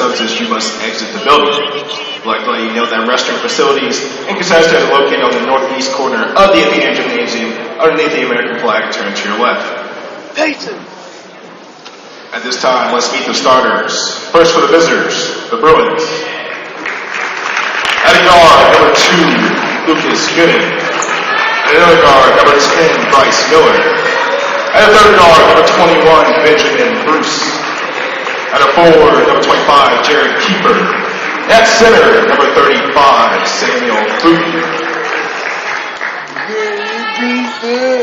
substance, you must exit the building. Luckily, note that restroom facilities and concessions are located on the northeast corner of the Athenian Gymnasium underneath the American flag. Turn to your left. Peyton. At this time, let's meet the starters. First for the visitors, the Bruins. At a guard, number 2, Lucas Gooden. At another guard, number 10, Bryce Miller. At a third guard, number 21, Benjamin Bruce. At a forward, number 25, Jared Keeper. At center, number 35, Samuel Fruity.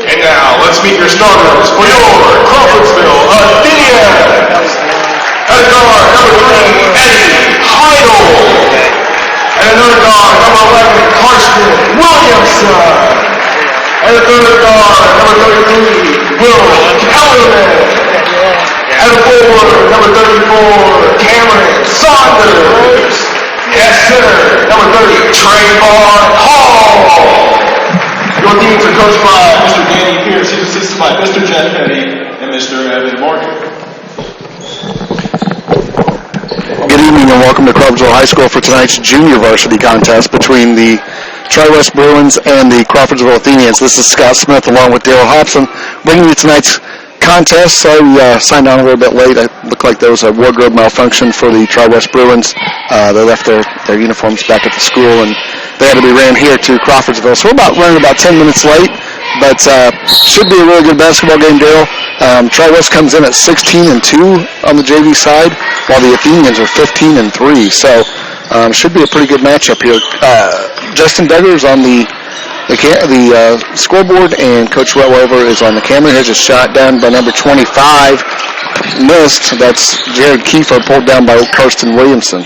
And now, let's meet your starters for your Crawfordsville Athenians. At a guard, number 3, Eddie Heidel. And another guard, number 11, Karsten Williamson. And a third guard, number 33, Will Kellerman. And a forward, number 34, Cameron Saunders. At center, number 30, Trayvon Hall. Your teams are coached by Mr. Danny Pierce. He's assisted by Mr. Jeff Petty and Mr. Evan Morgan. Good evening and welcome to Crawfordsville High School for tonight's junior varsity contest between the Tri-West Bruins and the Crawfordsville Athenians. This is Scott Smith along with Dale Hobson bringing you tonight's contest. So we signed on a little bit late. It looked like there was a wardrobe malfunction for the Tri-West Bruins. They left their uniforms back at the school and they had to be ran here to Crawfordsville. So we're running about 10 minutes late, but should be a really good basketball game, Dale. Tri-West comes in at 16-2 on the JV side, while the Athenians are 15-3. So should be a pretty good matchup here. Justin Duggar's on the scoreboard, and Coach Wetwever is on the camera. Here's a shot down by number 25. Missed. That's Jared Kiefer, pulled down by Karsten Williamson.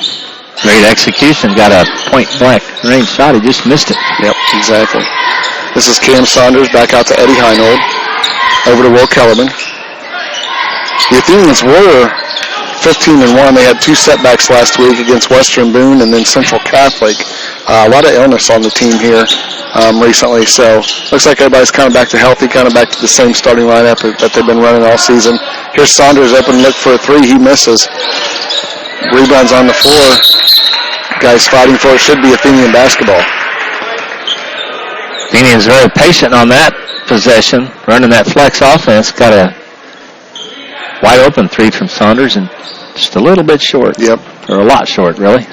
Great execution. Got a point-blank range shot. He just missed it. Yep, exactly. This is Cam Saunders back out to Eddie Heinold. Over to Will Kellerman. The Athenians were 15-1. They had 2 setbacks last week against Western Boone and then Central Catholic. A lot of illness on the team here recently, so looks like everybody's kind of back to healthy, kind of back to the same starting lineup that they've been running all season. Here's Saunders open look for a 3. He misses. Rebounds on the floor. Guys fighting for it. Should be Athenian basketball. Athenians very patient on that possession, running that flex offense. Got a wide open 3 from Saunders and just a little bit short. Yep. Or a lot short, really.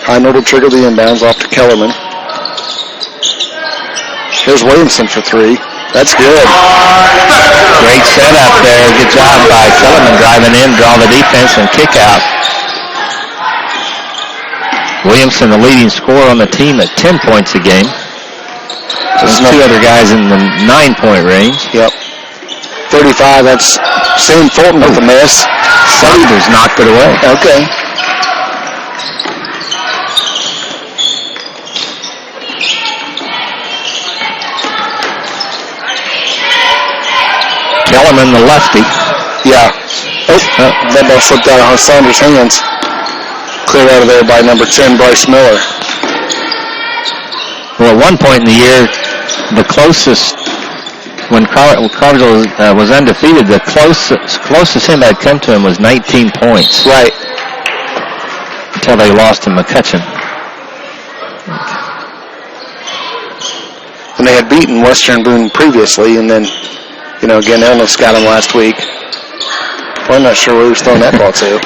Heinold will trigger the inbounds off to Kellerman. Here's Williamson for 3. That's good. Great setup there. Good job by Kellerman driving in, draw the defense, and kick out. Williamson, the leading scorer on the team at 10 points a game. There's 2 other guys in the 9-point range. Yep. 35, that's Sam Fulton with the miss. Saunders knocked it away. Okay. Kellerman, the lefty. Yeah. That ball slipped out of Saunders' hands. Cleared out of there by number 10, Bryce Miller. Well, at one point in the year, the closest, when Crawfordsville was undefeated, the closest him had come to him was 19 points. Right. Until they lost to McCutcheon. And they had beaten Western Boone previously, and then, again, illness got him last week. Well, I'm not sure where he was throwing that ball to.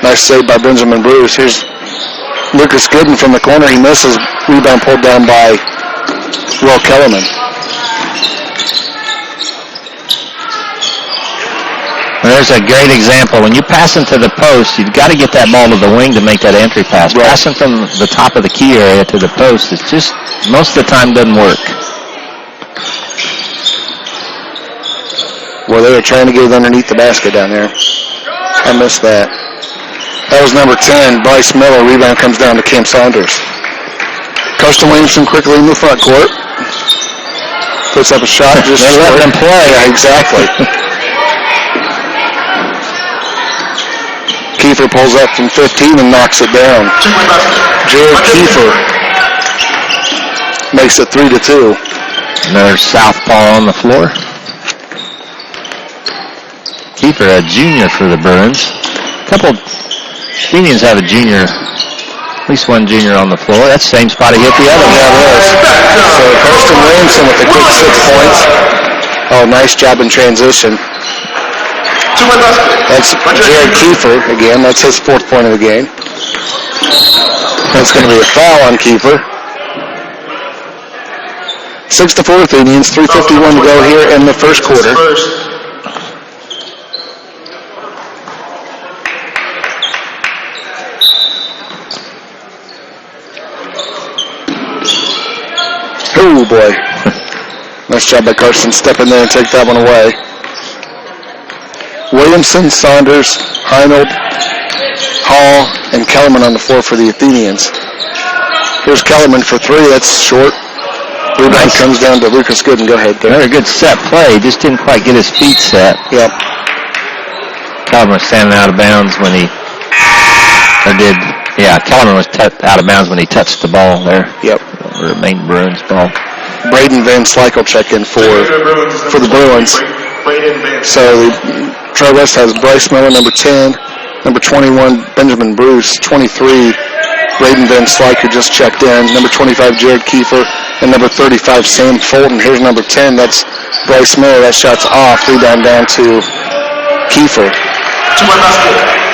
Nice save by Benjamin Bruce. Here's Lucas Gooden from the corner. He misses. Rebound pulled down by Will Kellerman. There's a great example. When you pass into the post, you've got to get that ball to the wing to make that entry pass. Right. Passing from the top of the key area to the post, it's just, most of the time, doesn't work. Well, they were trying to get it underneath the basket down there. I missed that. That was number 10, Bryce Miller. Rebound comes down to Cam Saunders. Karsten Williamson quickly in the front court. Puts up a shot. They're letting him play. Yeah, exactly. Kiefer pulls up from 15 and knocks it down. Jared Kiefer makes it 3-2. Another southpaw on the floor. Kiefer, a junior for the Bruins. A couple Athenians have a junior, at least one junior on the floor. That's the same spot he hit the other one. Yeah, it is. So Kirsten Williamson with the quick 6 points. Oh, nice job in transition. That's Jared Kiefer again. That's his 4th point of the game. That's going to be a foul on Kiefer. 6-4 Athenians. 3:51 to go here in the first quarter. Oh boy. Nice job by Carson. Step in there and take that one away. Williamson, Saunders, Heinold, Hall, and Kellerman on the floor for the Athenians. Here's Kellerman for 3. That's short. Rebound comes down to Lucas Gooden. Go ahead. Very good set play. Just didn't quite get his feet set. Yep. Kellerman was standing out of bounds when he, Kellerman was out of bounds when he touched the ball there. Yep. Remained Bruins ball. Braden Van Slyke will check in for the Bruins. So Troy West has Bryce Miller, number 10, number 21, Benjamin Bruce, 23, Braden Van Slyke, who just checked in, number 25, Jared Kiefer, and number 35, Sam Fulton. Here's number 10, that's Bryce Miller. That shot's off. Rebound down to Kiefer.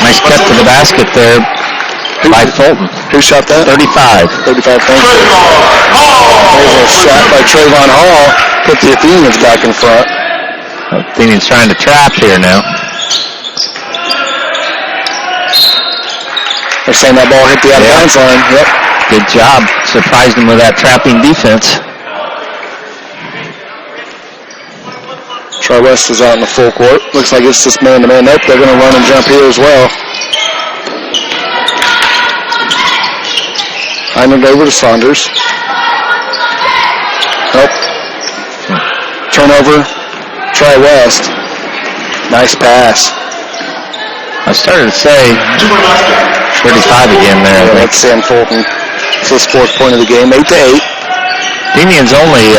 Nice cut to the basket there by Fulton. Who shot that? 35. 35, thank you. There's a shot by Trayvon Hall. Put the Athenians back in front. Athenians trying to trap here now. They're saying that ball hit the out-of-bounds line. Yep. Good job. Surprised them with that trapping defense. Troy West is out in the full court. Looks like it's just man-to-man. Nope, they're going to run and jump here as well. Hyman over to Saunders. Nope. Turnover. Troy West. Nice pass. I started to say 35 again there. Yeah, that's Sam Fulton. It's his 4th point of the game. 8-8. Athenians only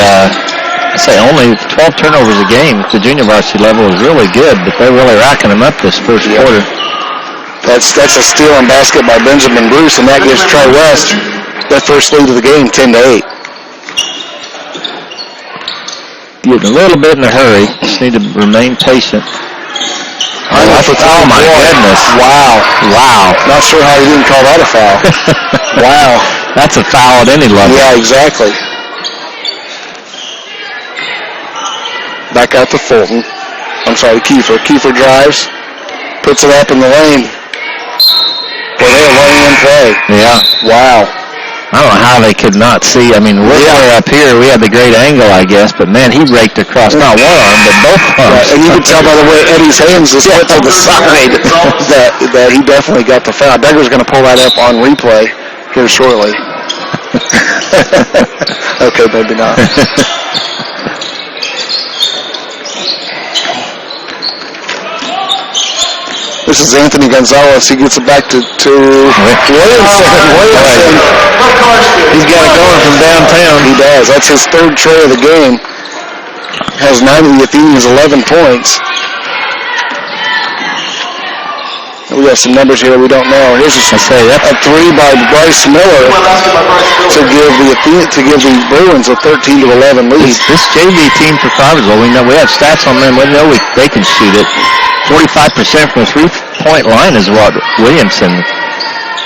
12 turnovers a game. The junior varsity level is really good, but they're really racking them up this first quarter. That's a steal and basket by Benjamin Bruce, and that gives Troy West their first lead of the game, 10-8. Getting a little bit in a hurry. Just need to remain patient. Oh my goodness. Wow. Not sure how he didn't call that a foul. Wow. That's a foul at any level. Yeah, exactly. Back out to Fulton. I'm sorry, Kiefer. Kiefer drives. Puts it up in the lane. Boy, they're laying in play. Yeah. Wow. I don't know how they could not see. I mean, we're up here. We had the great angle, I guess. But, man, he raked across not one arm, but both arms. Right. And you can tell by the way Eddie's hands just went to the side that he definitely got the foul. Duggar's going to pull that up on replay here shortly. Okay, maybe not. This is Anthony Gonzalez. He gets it back to Williamson. He's got it going from downtown. He does. That's his 3rd tray of the game. Has 9 of the Athenians, 11 points. We have some numbers here we don't know. Here's a 3 by Bryce Miller to give the Bruins a 13-11 lead. This JV team for Crawfordsville, we have stats on them. We know they can shoot it. 45% from the 3-point line is what Williamson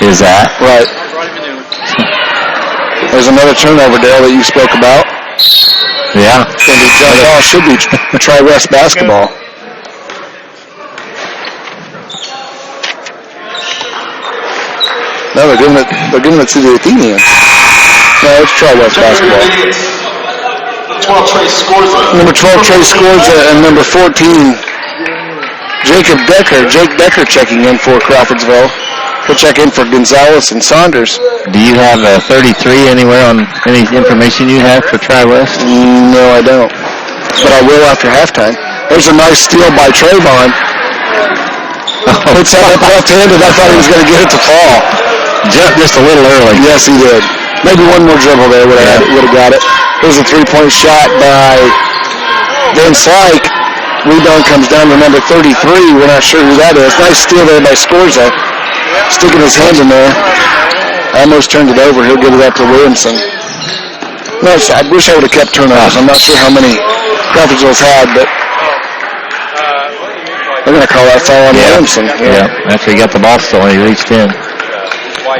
is at. Right. There's another turnover, Dale, that you spoke about. Yeah. It's going to be jump ball. Should be Tri West basketball. No, they're giving it to the Athenians. No, it's Tri West basketball. Number 12, Trey Scorza, and number 14, Jake Decker checking in for Crawfordsville. He'll check in for Gonzalez and Saunders. Do you have a 33 anywhere on any information you have for Tri-West? No, I don't. But I will after halftime. There's a nice steal by Trayvon. Puts that up left-handed. I thought he was going to get it to fall. Just a little early. Yes, he did. Maybe one more dribble there would have got it. There's a 3-point shot by Van Slyke. Rebound comes down to number 33. We're not sure who that is. Nice steal there by Scorza. Sticking his hand in there. Almost turned it over. He'll give it up to Williamson. Nice. I wish I would have kept turnovers. I'm not sure how many Crawfordsville's had, but they're going to call that foul on Williamson. Yeah, after he got the ball stolen, he reached in.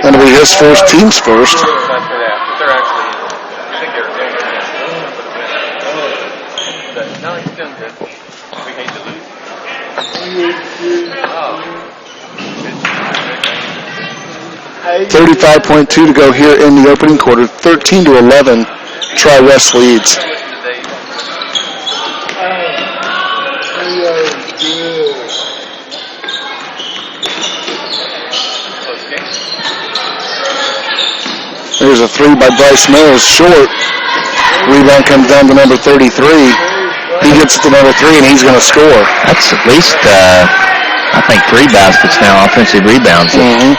That'll be his first, team's first. .32 to go here in the opening quarter. 13-11. Tri-West leads. There's a three by Bryce Mills, short. Rebound comes down to number 33. He gets it to number 3, and he's going to score. That's at least, I think, 3 baskets now, offensive rebounds. Mm-hmm.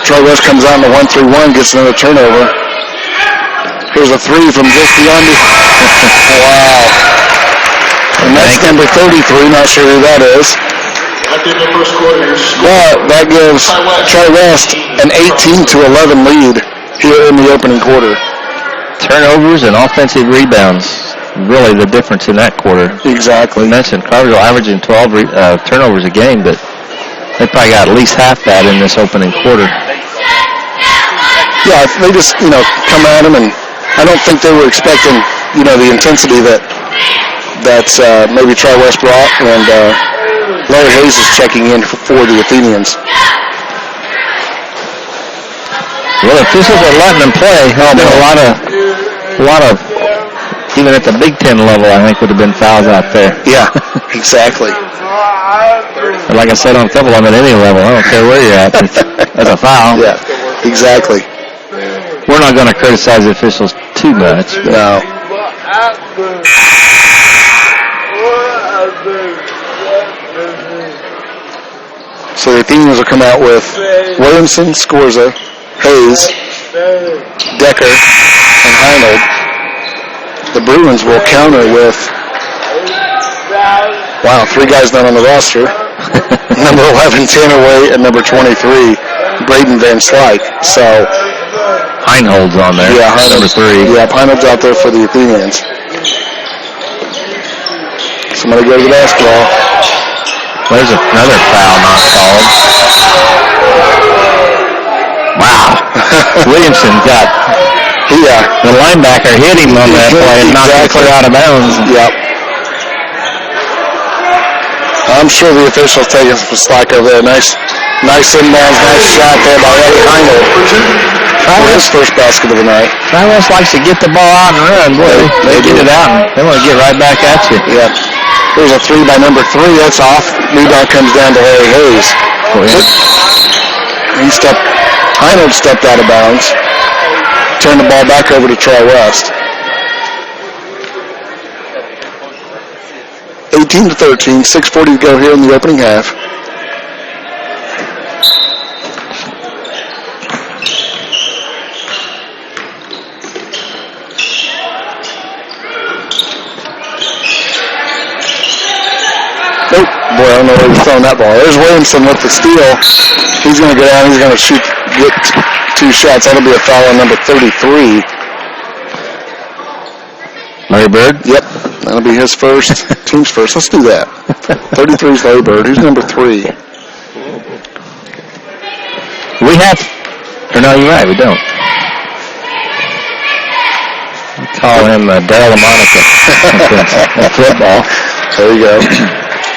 Troy West comes on the 1-3-1, gets another turnover. Here's a three from just beyond the... Wow. And that's number 33, not sure who that is. But that gives Tri-West an 18-11 lead here in the opening quarter. Turnovers and offensive rebounds, really the difference in that quarter. Exactly. We mentioned Crawfordsville averaging 12 turnovers a game, but they probably got at least half that in this opening quarter. Yeah, they just, come at them, and I don't think they were expecting, the intensity that maybe Tri-West brought, and Larry Hayes is checking in for the Athenians. Well, the officials are letting them play. A lot of, even at the Big Ten level, I think would have been fouls out there. Yeah, exactly. But like I said, on a couple of them at any level, I don't care where you're at. That's a foul. Yeah, exactly. We're not going to criticize the officials too much. No. So the Athenians will come out with Williamson, Scorza, Hayes, Decker, and Heinold. The Bruins will counter with, 3 guys not on the roster. Number 11, Tanner Way, and number 23, Braden Van Slyke. So Heinold's on there. Yeah, number 3. Yeah, Heinold's out there for the Athenians. Somebody go to the basketball. There's another foul not called. Wow. Williamson got the linebacker hit him on that play and knocked him clear out of bounds. Yep. I'm sure the officials taking some slack over there. Nice inbounds, nice shot there by Eddie Heinold. For his first basket of the night. Tri-West likes to get the ball out and run. Boy, they get it out and they want to get right back at you. Yep. Here's a three by number 3. That's off. Rebound comes down to Larry Hayes. Heinold stepped out of bounds. Turned the ball back over to Tri-West. 18-13, 6:40 to go here in the opening half. Nope. Boy, I don't know where he's throwing that ball. There's Williamson with the steal. He's going to go down. He's going to get 2 shots. That'll be a foul on number 33. Larry Bird? Yep. That'll be his first, team's first. Let's do that. 33 is Larry Bird. Who's number 3? We have, or no, you're right, we don't. We call him Darryl LaMonica in football. There you go.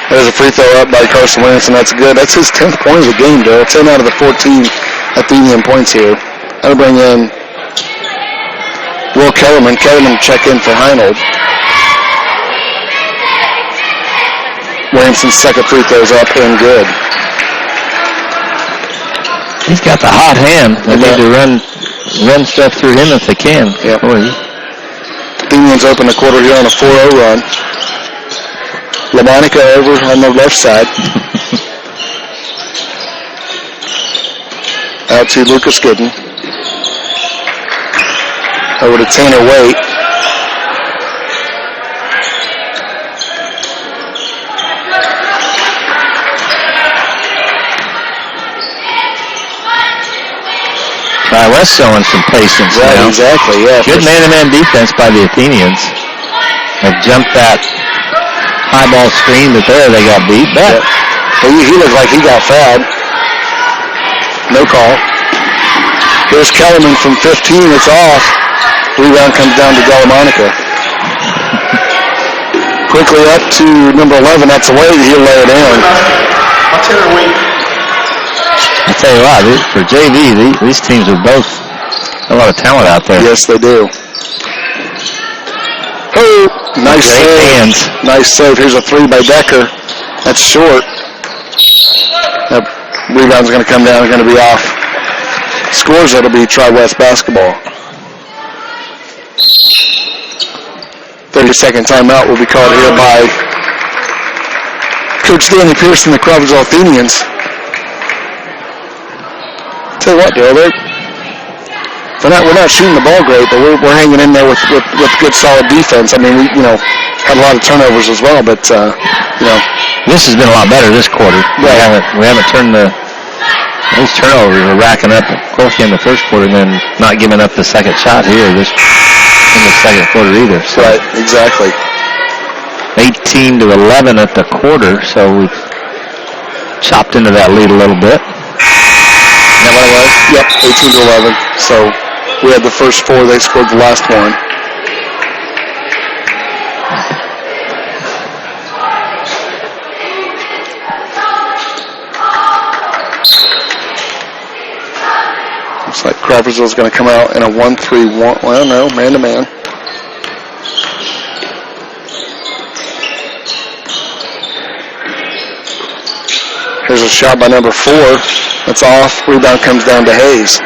There's a free throw up by Carson Williamson. That's good. That's his 10th point of the game, Darryl. 10 out of the 14 Athenian points here. That'll bring in Will Kellerman. Kellerman check in for Heinold. Williamson's second free throw's up and good. He's got the hot hand. They need to run stuff through him if they can. Yep. Athenians open the quarter here on a 4-0 run. LaMonica over on the left side. Out to Lucas Gooden. Over to Tanner Waite. West showing some patience Right, now. exactly, yeah. Good man-to-man defense by the Athenians. They've jumped that high ball screen, but there they got beat. But He looked like he got fouled. No call. Here's Kellerman from 15. It's off. Rebound comes down to Delamanica. Quickly up to number 11. That's away. He'll lay it in. I tell you what, for JV, these teams are both a lot of talent out there. Yes, they do. Oh, nice Great save. hands. Nice save. Here's a three by Decker. That's short. That rebound's going to come down. It's going to be off. Scores, it'll be Tri-West basketball. 30-second timeout will be called here by Coach Danny Pearson, the Crawfordsville Athenians. Tell you what, Dale, we're not shooting the ball great, but we're hanging in there with good, solid defense. I mean, we had a lot of turnovers as well, but This has been a lot better this quarter. Right. We haven't turned those turnovers are racking up, of course, in the first quarter, and then not giving up the second shot here in the second quarter either. So right, exactly. 18-11 at the quarter, so we've chopped into that lead a little bit. Is that what it was? Yep, 18-11. So we had the first four. They scored the last one. Looks like Crawfordsville's going to come out in a 1-3-1. Well, no, man-to-man. Here's a shot by number 4. That's off. Rebound comes down to Hayes.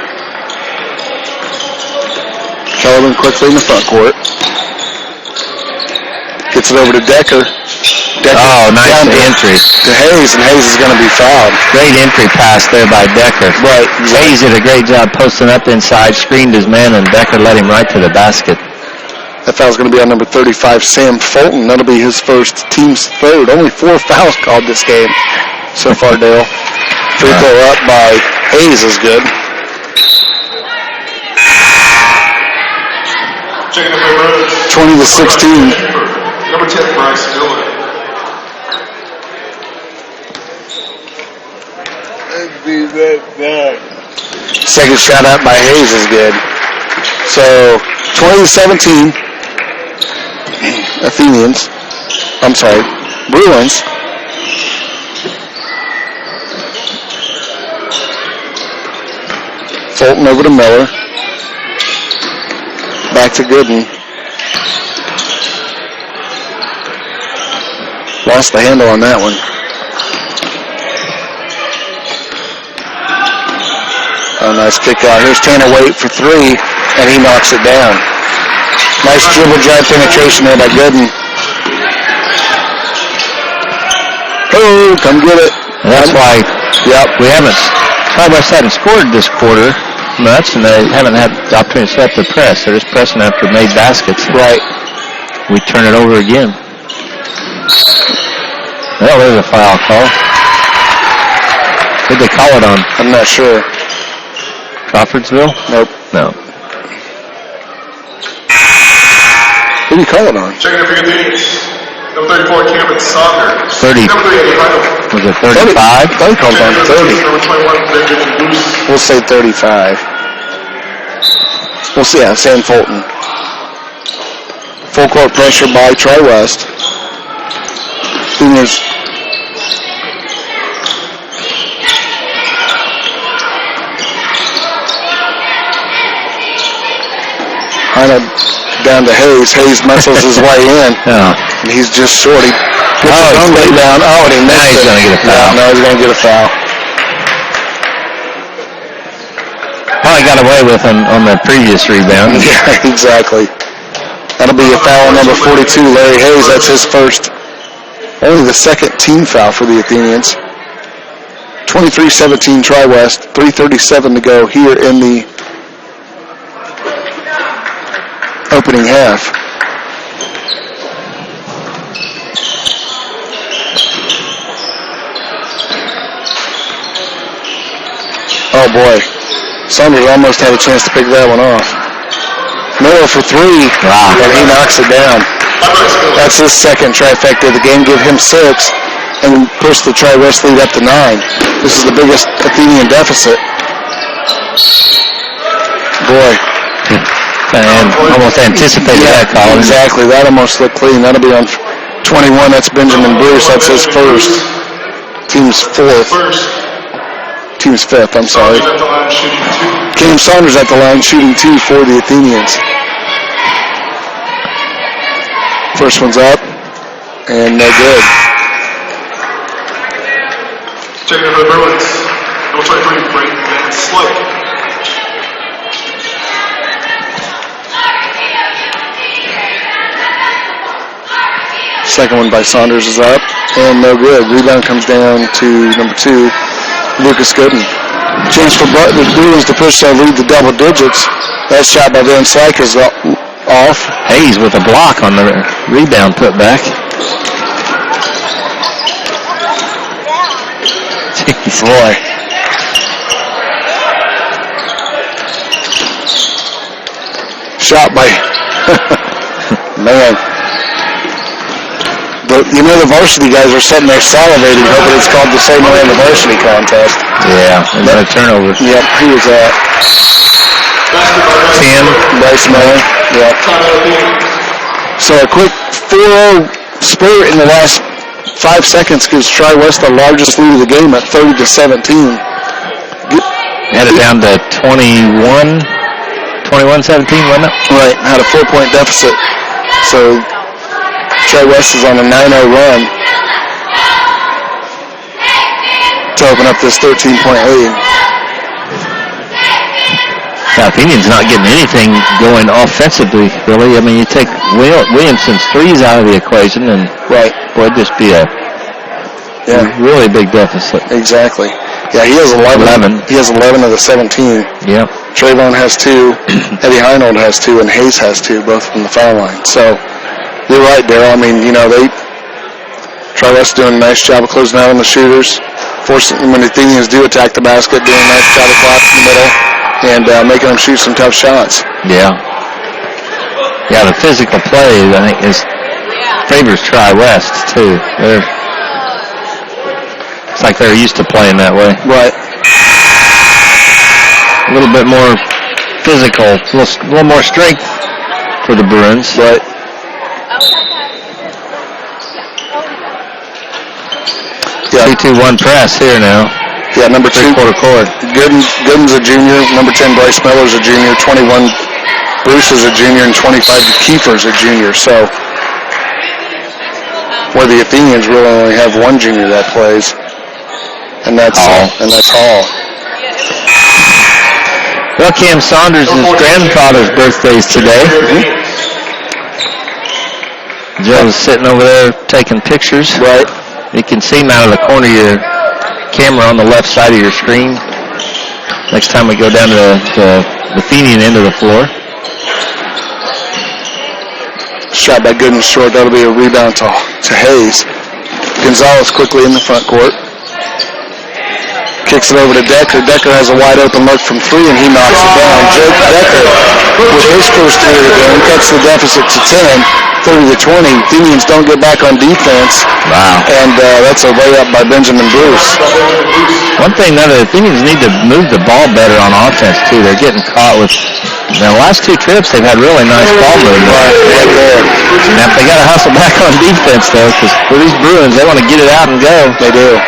Kellerman quickly in the front court. Gets it over to Decker. Nice entry. To Hayes, and Hayes is going to be fouled. Great entry pass there by Decker. Right. Exactly. Hayes did a great job posting up inside, screened his man, and Decker led him right to the basket. That foul's going to be on number 35, Sam Fulton. That'll be his first, team's third. Only 4 fouls called this game so far, Dale. Free throw up by Hayes is good. Checking up by Rhodes. 20-16. Number 10, Bryce Miller. Second shot up by Hayes is good. So 20-17. Athenians. I'm sorry, Bruins. Fulton over to Miller. Back to Gooden. Lost the handle on that one. A nice kick out. Here's Tanner Waite for 3, and he knocks it down. Nice dribble drive penetration there by Gooden. Oh, come get it. And that's why we Tri-West hadn't scored this quarter much, and they haven't had the opportunity to set up the press. They're just pressing after made baskets. Right. We turn it over again. Well, there's a foul call. Did they call it on I'm not sure. Crawfordsville? Nope. No. Who did you call it on? Checking up for Athenians. Number 34, Cameron Saunders. 30. Number 38, Heidel. Was it 35? I thought he called it on 30. Number 21, Benjamin Bruce. We'll say 35. We'll see. Yeah, Sam Fulton. Full court pressure by Tri-West. Seniors. Heine down to Hayes. Hayes muscles his way in. Yeah. And he's just short. He gets his own way down. Oh, and he missed he's it. going to get a foul. No, he's going to get a foul. Probably got away with him on the previous rebound. Yeah, exactly. That'll be a foul on number 42, Larry Hayes. That's his first. Only the second team foul for the Athenians. 23-17 Tri-West. 3:37 to go here in the opening half. Oh boy. Saunders almost had a chance to pick that one off. Miller for three, and he knocks it down. That's his second trifecta of the game. Give him 6 and push the Tri-West lead up to 9. This is the biggest Athenian deficit. Boy. And almost anticipated that call. Exactly. That almost looked clean. That'll be on 21. That's Benjamin Bruce. That's his first. Team's 4th. Team's 5th, I'm sorry. Cam Saunders at the line shooting 2 for the Athenians. First one's up, and no good. Checking out for the Bruins. Number 23, Brayden Slick. Second one by Saunders is up, and no good. Rebound comes down to number 2, Lucas Gooden. Chance for the Bruins to push their lead to double digits. That shot by Van Slyke is off. Hayes with a block on the rebound put back. Jeez. Boy. Shot by... Man. The varsity guys are sitting there salivating, hoping it's called the same way in the varsity contest. Yeah, another turnover. Yep, who was that? 10. Bryce Miller. Yep. So a quick 4-0 spurt in the last 5 seconds gives Tri-West the largest lead of the game at 30-17. Had it down to 21-17, wasn't it? Right, had a 4-point deficit. So Tri-West is on a 9-0 run to open up this 13-point lead. The Athenians not getting anything going offensively, really. I mean, you take Williamson's threes out of the equation, and boy, it'd just be a really big deficit. Exactly. Yeah, he has 11. He has 11 of the 17. Yep. Trayvon has 2, Eddie Heinold has 2, and Hayes has 2, both from the foul line. So you're right, Darryl. I mean, Tri-West doing a nice job of closing out on the shooters, forcing when the Athenians do attack the basket, doing a nice job of collapsing the middle, and making them shoot some tough shots. Yeah. Yeah, the physical play, I think, favors Tri-West, too. It's like they're used to playing that way. Right. A little bit more physical, a little more strength for the Bruins. Right. Yeah. 2-2-1 press here now. Yeah, number 2. Quarter court. Gooden's a junior. Number 10, Bryce Miller's a junior. 21, Bruce is a junior. And 25, Kiefer's a junior. So, where the Athenians really only have one junior that plays. And that's Hall. Well, Cam Saunders' grandfather's birthday's today. Joe's sitting over there taking pictures. Right. You can see him out of the corner of your camera on the left side of your screen. Next time we go down to the Athenian end of the floor. Shot by Gooden short. That'll be a rebound to Hayes. Gonzalez quickly in the front court. Kicks it over to Decker. Decker has a wide open look from 3, and he knocks it down. Jake Decker, with his first 3 of the game, cuts the deficit to 10, 30-20. Athenians don't get back on defense. Wow. And that's a layup by Benjamin Bruce. One thing that the Athenians need to move the ball better on offense, too. They're getting caught with... Now, the last 2 trips, they've had really nice ball movement. Right there. Now, they got to hustle back on defense, though, because for these Bruins, they want to get it out and go. They do.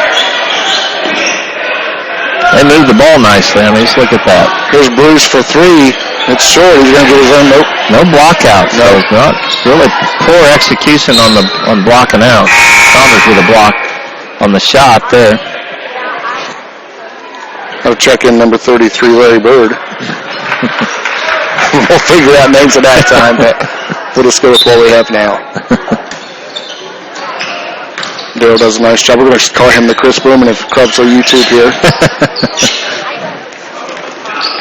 They moved the ball nicely. I mean, just look at that. Here's Bruce for 3. It's short. He's going to get his own. Nope. No block out. No. So not really poor execution on blocking out. Saunders with a block on the shot there. I'll check in number 33, Larry Bird. We'll figure out names at that time, but we'll just go with what we have now. Darryl does a nice job. We're going to call him the Chris Berman of Crawfordsville YouTube here.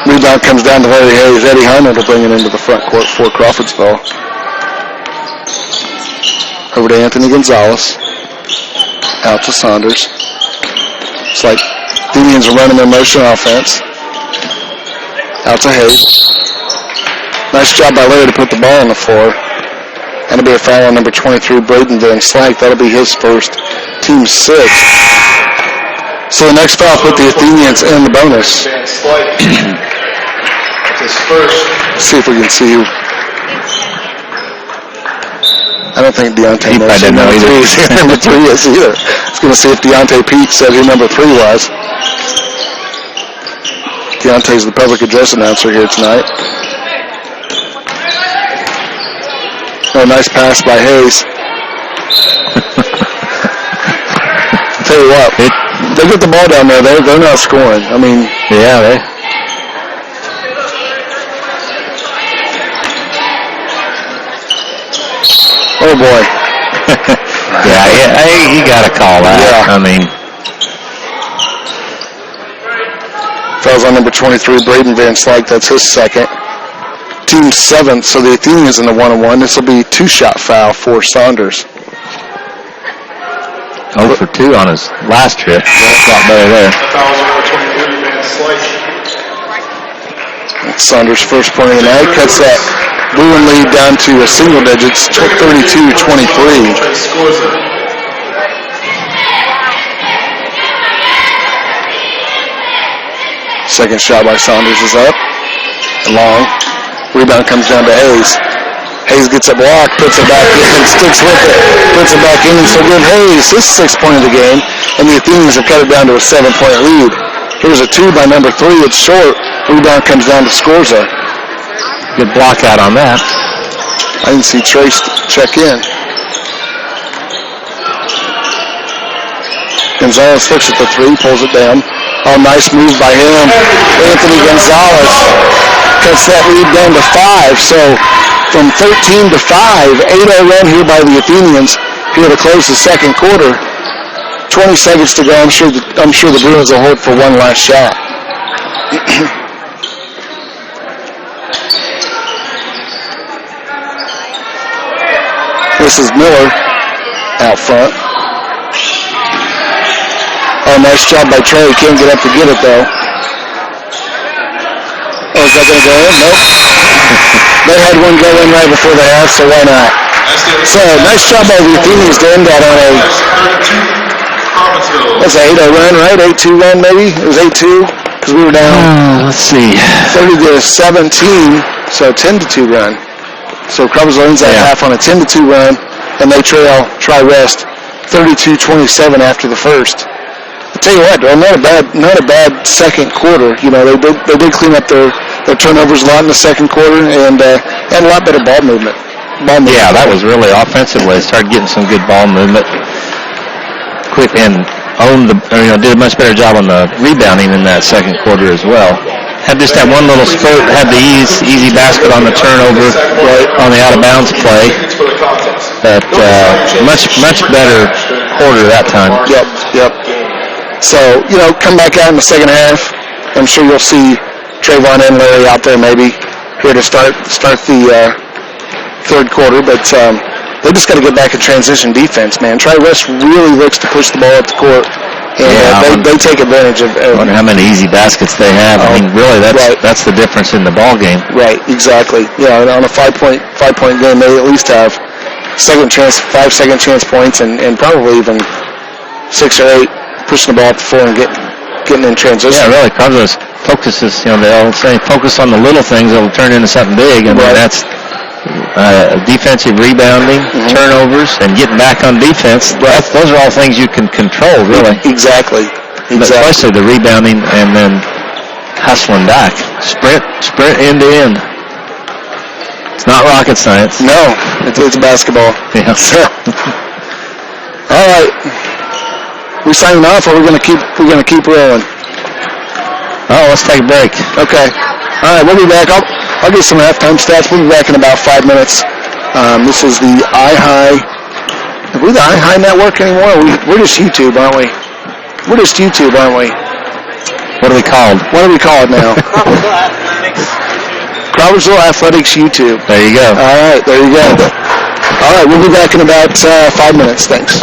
Rebound comes down to Larry Hayes. Eddie Heinold will bring it into the front court for Crawfordsville. Over to Anthony Gonzalez. Out to Saunders. It's like the Indians are running their motion offense. Out to Hayes. Nice job by Larry to put the ball on the floor. That'll be a foul on number 23, Braden Van Slank. That'll be his first, team 6. So the next foul put the Athenians in the bonus. That's his first. Let's see if we can see. I don't think Deontay knows who number 3 is either. I was going to see if Deontay Pete said who number 3 was. Deontay's the public address announcer here tonight. Oh, nice pass by Hayes. Tell you what, they get the ball down there. They're not scoring. I mean, yeah, they. Oh boy. Yeah, you got to call that. Yeah. I mean, fouls on number 23, Braden Van Slyke. That's his second. Team 7th, so the Athenians in the 1-on-1. This will be 2-shot foul for Saunders. 0 for 2 on his last trip. That's a lot better there. Fouls on number 23, Van Slyke. That's Saunders' first point of the night. Cuts that Bruin lead down to a single digits, 32-23. Scores it. Second shot by Saunders is up. Long. Rebound comes down to Hayes. Hayes gets it blocked, puts it back in, sticks with it, puts it back in, so give Hayes his 6th point of the game, and the Athenians have cut it down to a 7-point lead. Here's a 2 by number 3. It's short. Rebound comes down to Scorza. Good block out on that. I didn't see Trace check in. Gonzalez looks at the 3, pulls it down. Oh, nice move by him. Anthony Gonzalez cuts that lead down to 5. So from 13 to 5, 8-0 run here by the Athenians here to close the second quarter. 20 seconds to go. I'm sure the Bruins will hold for one last shot. This is Miller out front. Oh, nice job by Trey. Can't get up to get it, though. Oh, is that going to go in? Nope. They had one go in right before the half, so why not? So, nice job by the Athenians to end that on a... That's an 8-0 run, right? 8-2 run, maybe? It was 8-2, because we were down... let's see. 30-17, so 10-2 run. So, Crawfordsville ends that half on a 10-2 run, and they trail Tri-West 32-27 after the first. I'll tell you what, though, not a bad second quarter. You know, they did clean up their turnovers a lot in the second quarter, and a lot better ball movement. Yeah, that was really offensively. They started getting some good ball movement. Quick and did a much better job on the rebounding in that second quarter as well. Had just that one little spurt, had the easy basket on the turnover, on the out of bounds play. But much better quarter that time. Yep. So, come back out in the second half. I'm sure you'll see Trayvon and Larry out there maybe here to start the third quarter. But they just got to get back in transition defense, man. Tri-West really looks to push the ball up the court. And they take advantage of... I wonder how many easy baskets they have. I mean, really, that's the difference in the ball game. Right, exactly. Yeah, on a five-point game, they at least have 5 second chance points, and probably even 6 or 8 pushing the ball up the floor and getting in transition. Yeah, really, Crawfordsville focuses, they'll say focus on the little things that will turn into something big, and that's defensive rebounding, turnovers, and getting back on defense. Those are all things you can control, really. Exactly. But especially the rebounding and then hustling back. Sprint end to end. It's not rocket science. No, it's basketball. Yeah. All right. We signing off, or we're gonna keep rolling? Oh, let's take a break. Okay. All right, we'll be back. I'll get some halftime stats. We'll be back in about 5 minutes. This is the iHigh. Are we the iHigh network anymore? We're just YouTube, aren't we? We're just YouTube, aren't we? What are we called? What do we call it now? Crawfordsville Athletics YouTube. There you go. All right, there you go. All right, we'll be back in about 5 minutes. Thanks.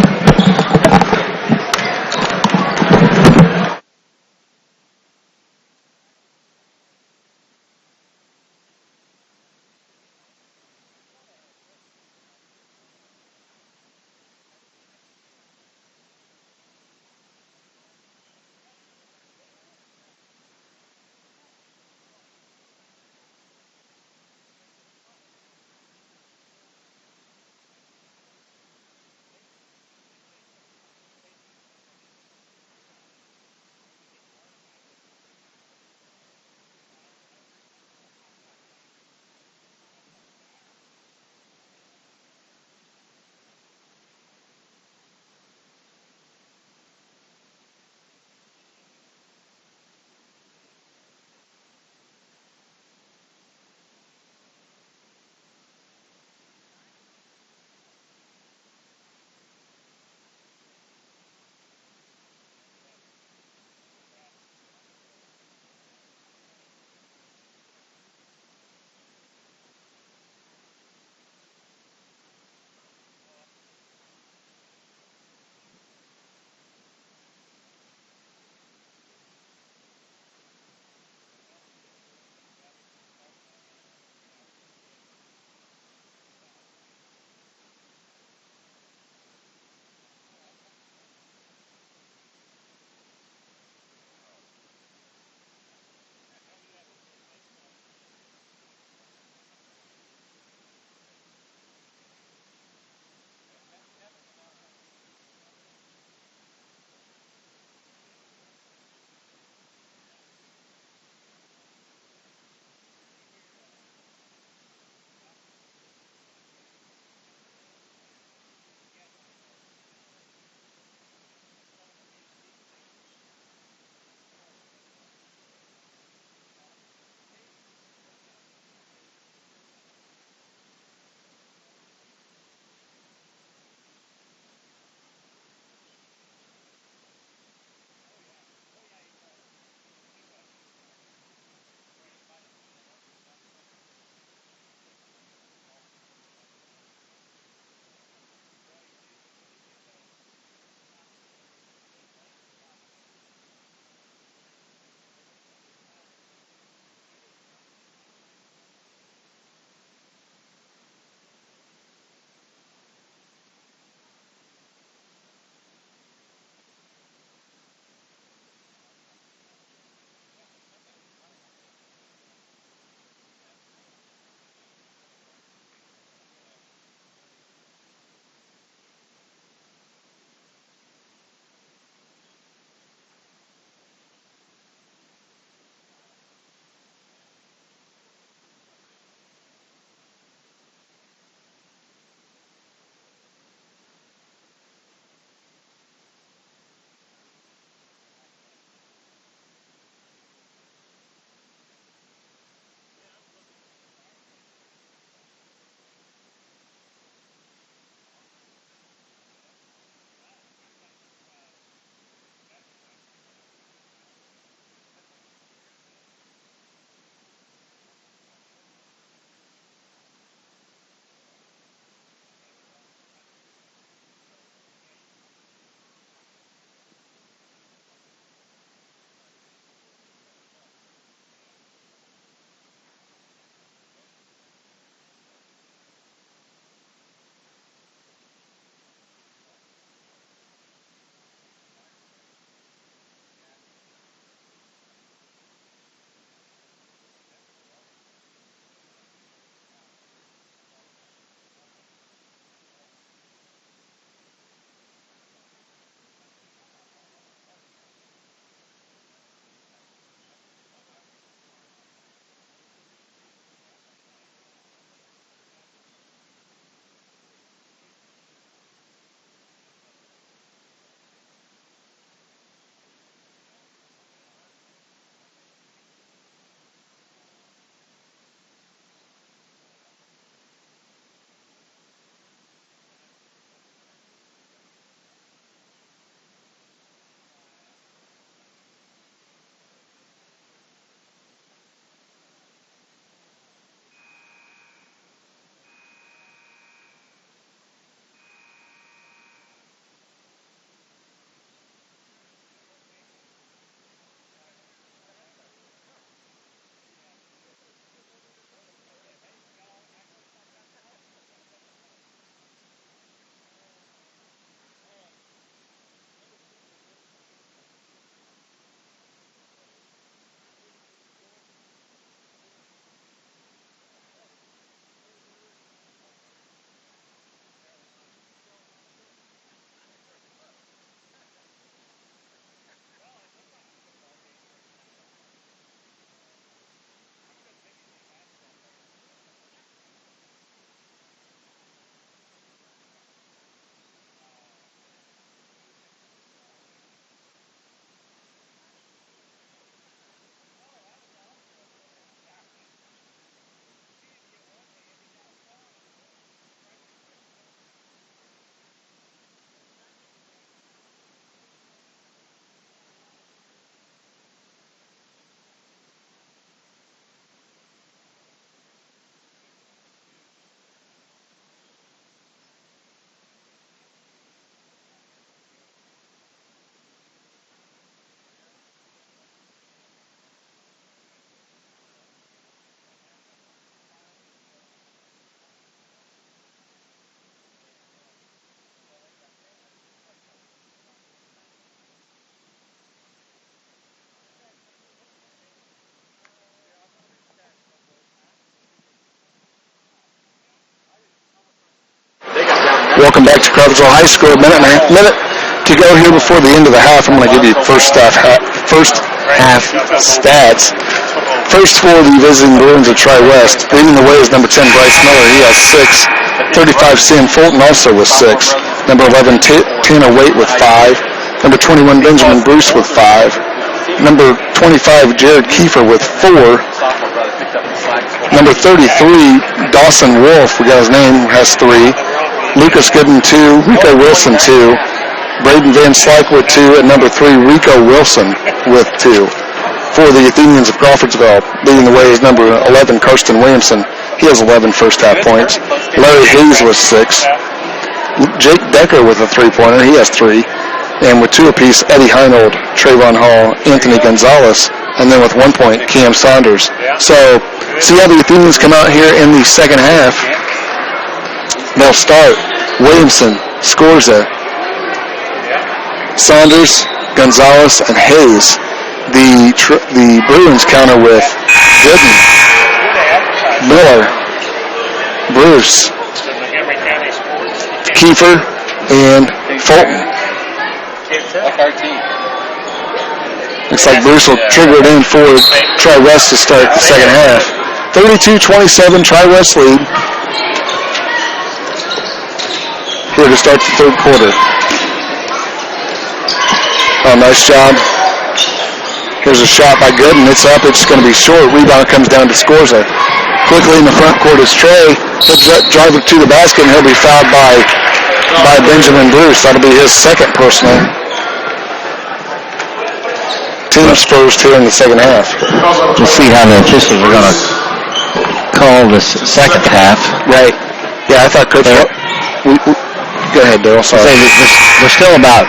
Welcome back to Crawfordsville High School. A minute to go here before the end of the half. I'm going to give you first half stats. First for the visiting Bruins of Tri-West. Leading the way is number 10, Bryce Miller. He has 6. 35, Sam Fulton also with 6. Number 11, Tanner Waite with 5. Number 21, Benjamin Bruce with 5. Number 25, Jared Kiefer with 4. Number 33, Dawson Wolf, we got his name, has 3. Lucas Gooden, 2. Rico Wilson, 2. Braden Van Slyke with 2. And number 3, Rico Wilson with 2. For the Athenians of Crawfordsville, leading the way is number 11, Karsten Williamson. He has 11 first half points. Larry Hayes with 6. Jake Decker with a 3-pointer. He has 3. And with 2 apiece, Eddie Heinold, Trayvon Hall, Anthony Gonzalez, and then with 1 point, Cam Saunders. So, see how the Athenians come out here in the second half. They'll start Williamson, Scorza, Saunders, Gonzalez, and Hayes. The Bruins counter with Gooden, Miller, Bruce, Kiefer, and Fulton. Looks like Bruce will trigger it in for Tri-West to start the second half. 32-27, Tri-West lead. Here to start the third quarter. Oh, nice job. Here's a shot by Gooden. It's up. It's going to be short. Rebound comes down to Scorza. Quickly in the front court is Trey. He'll drive it to the basket, and he'll be fouled by Benjamin Bruce. That'll be his second personal. Team's first here in the second half. We'll see how the officials are going to call this second half. Right. Yeah, I thought Coach... Go ahead, Dale. Sorry. We're still about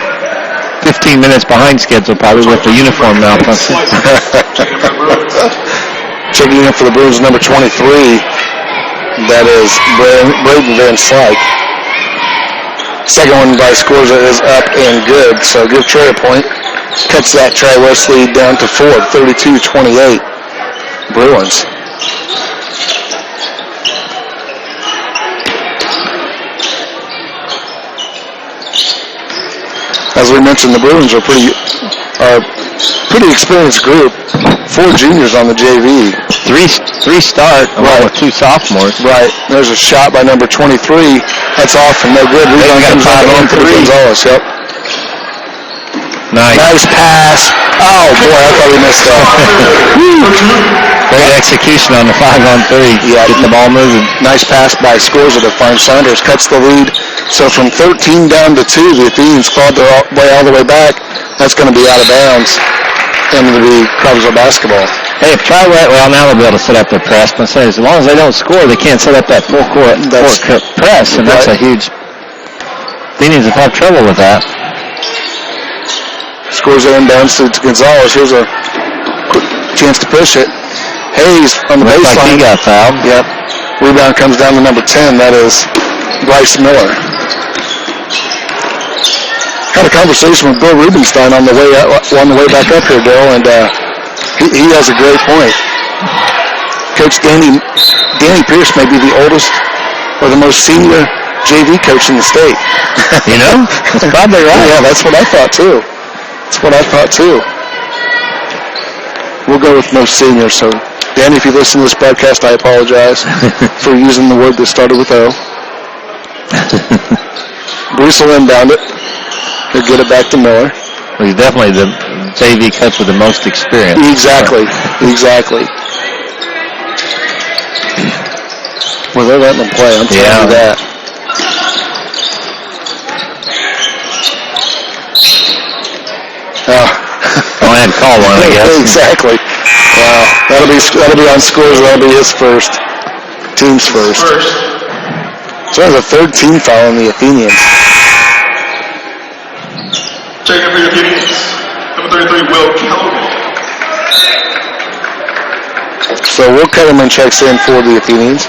15 minutes behind schedule, probably, with the uniform malfunction. Checking in for the Bruins, number 23. That is Braden Van Slyke. Second one by Scorza is up and good, so give Trey a point. Cuts that Tri-West lead down to 4, 32-28. Bruins. As we mentioned, the Bruins are pretty experienced group. 4 juniors on the JV. Three start, along with 2 sophomores. Right. There's a shot by number 23. That's off and no good. Rebound comes down to Gonzalez. Yep. Nice pass. Oh, boy, I thought he missed that. Great execution on the 5-on-3. Yeah. Get the ball moving. Nice pass by Scorza to find Saunders. Cuts the lead. So from 13 down to 2, the Athenians clawed their way all the way back. That's going to be out of bounds. And it'll be Crawfordsville basketball. Hey, if Tri-West, well, now they'll be able to set up their press. But say, as long as they don't score, they can't set up that full court press, and that's a huge... Athenians have had trouble with that. Scores it inbounds to Gonzalez. Here's a quick chance to push it. Hayes on the baseline. Like he got fouled. Yep. Rebound comes down to number 10. That is Bryce Miller. Had a conversation with Bill Rubenstein on the way back up here, Bill, and he has a great point. Coach Danny Pierce may be the oldest or the most senior JV coach in the state. You know? That's probably right. Yeah, that's what I thought too. We'll go with most senior. So, Danny, if you listen to this broadcast, I apologize for using the word that started with O. Bruce will inbound it. He'll get it back to Miller. Well, he's definitely the JV coach with the most experience. Exactly. Well, they're letting them play. I'm telling you that. I had to call one, I guess. Exactly. Wow. That'll be on scores. That'll be his first. Team's first. So there's a third team foul on the Athenians. Check in for the Athenians. Number 33, Will Kellerman. So Will Kellerman checks in for the Athenians.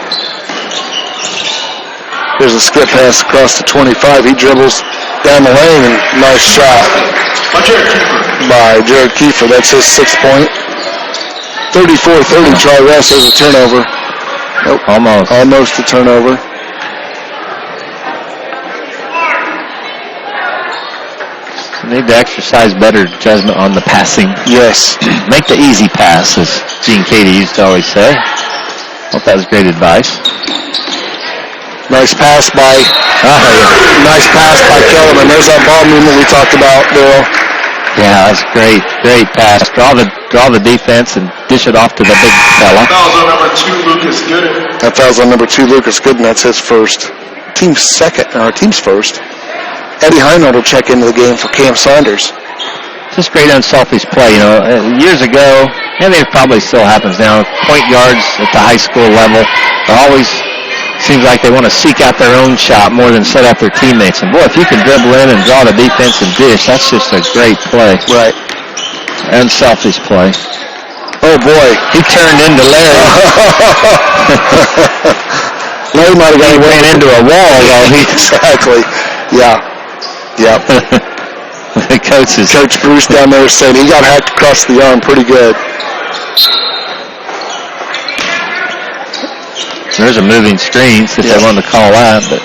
There's a skip pass across to 25. He dribbles down the lane, and nice shot by Jared Kiefer. That's his 6th point. 34-30, Tri-West. There's a turnover. Nope. Almost a turnover. Need to exercise better judgment on the passing. Yes. Make the easy pass, as Gene Katie used to always say. Hope that was great advice. Nice pass by Kellerman. There's that ball movement we talked about, Bill. Yeah, that's great. Great pass. Draw the defense and dish it off to the big fella. Fouls on number 2, Lucas Gooden. That fouls on number 2, Lucas Gooden. That's his first. Team's first. Eddie Heinold will check into the game for Cam Saunders. Just great unselfish play. Years ago, and it probably still happens now, point guards at the high school level are always, seems like they want to seek out their own shot more than set up their teammates. And boy, if you can dribble in and draw the defense and dish, that's just a great play. Right. Unselfish play. Oh boy, he turned into Larry. Larry might have got ran into a wall, though. Exactly. Yeah. Yep. Coach Bruce down there said he got hacked across the arm pretty good. There's a moving screen, if they wanted to call that. But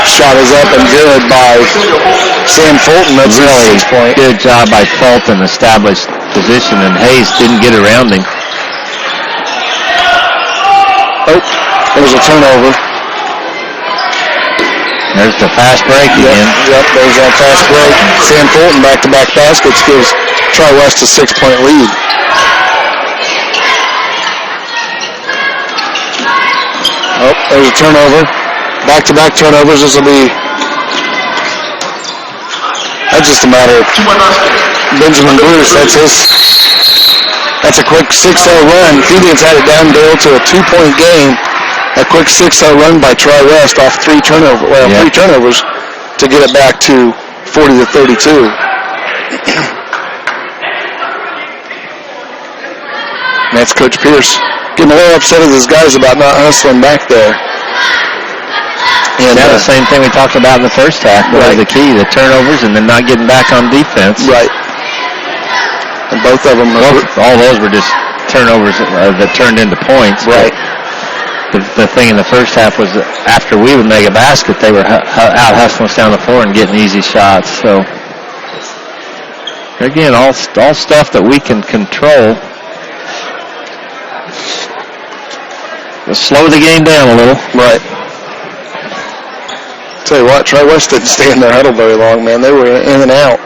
shot is up and good by Sam Fulton. That's really his 6 point. Good job by Fulton, established position, and Hayes didn't get around him. Oh, there's a turnover. There's the fast break again. Yep, there's that fast break. Sam Fulton back-to-back baskets gives Tri-West a 6-point lead. Oh, there's a turnover. Back-to-back turnovers. This will be... That's just a matter of Benjamin Bruce. That's a quick 6-0 run. Athenians had it down Dale to a 2-point game. A quick 6-0 run by Tri-West off three turnovers to get it back to 40-32. That's Coach Pierce getting a little upset with his guys about not hustling back there. And the same thing we talked about in the first half. Right. The key, the turnovers, and then not getting back on defense. Right. And both of them. All those were just turnovers that turned into points. Right. The thing in the first half was that after we would make a basket, they were out hustling us down the floor and getting easy shots. So, again, all stuff that we can control. Let's slow the game down a little. Right. Tell you what, Tri-West didn't stay in their huddle very long, man. They were in and out.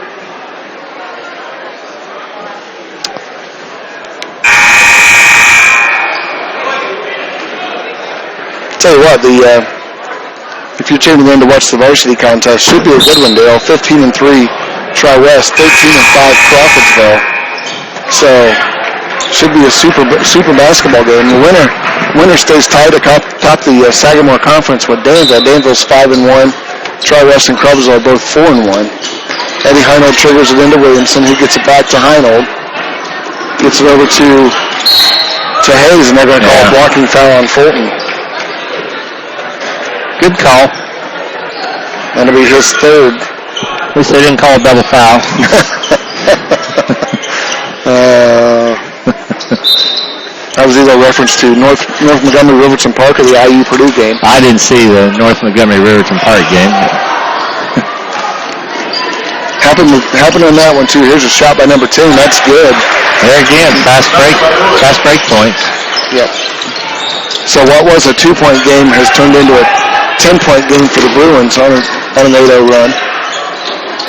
Tell you what, if you're tuning in to watch the varsity contest, should be a good one, Dale. 15-3 Tri-West, 13-5 Crawfordsville. So, should be a super basketball game. The winner stays tied atop the Sagamore Conference with Danville. Danville's 5-1. Tri-West and Crawfordsville are both 4-1. Eddie Heinold triggers it into Williamson, who gets it back to Heinold. Gets it over to Hayes, and they're going to call a blocking foul on Fulton. Good call. That'll be his third. At least they didn't call a double foul. That was either a reference to North Montgomery Riverton Park or the IU Purdue game. I didn't see the North Montgomery Riverton Park game. Happened on that one too. Here's a shot by number 10. That's good. There again, fast break points. Yep. So what was a 2-point game has turned into a 10-point game for the Bruins on an 8-0 run.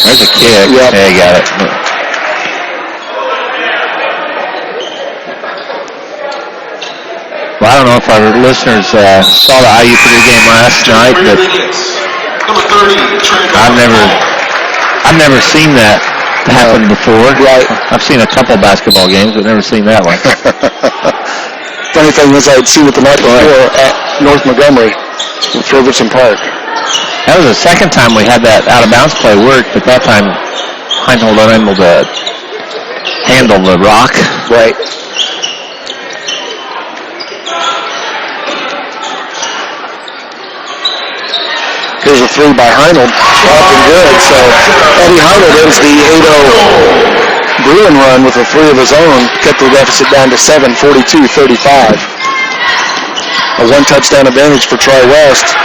There's a kick. Yep. Yeah, you got it. Well, I don't know if our listeners saw the IU Purdue game last night, but I've never seen that happen before. Right. I've seen a couple basketball games, but never seen that one. Funny thing is, I had seen it the night before at North Montgomery with Riverton Park. That was the second time we had that out-of-bounds play work, but that time Heinold unable to handle the rock. Right. Here's a three by Heinold. Up and good. So Eddie Heinold ends the 8-0 Bruin run with a three of his own. Kept the deficit down to 7, 42-35. A one-touchdown advantage for Tri-West.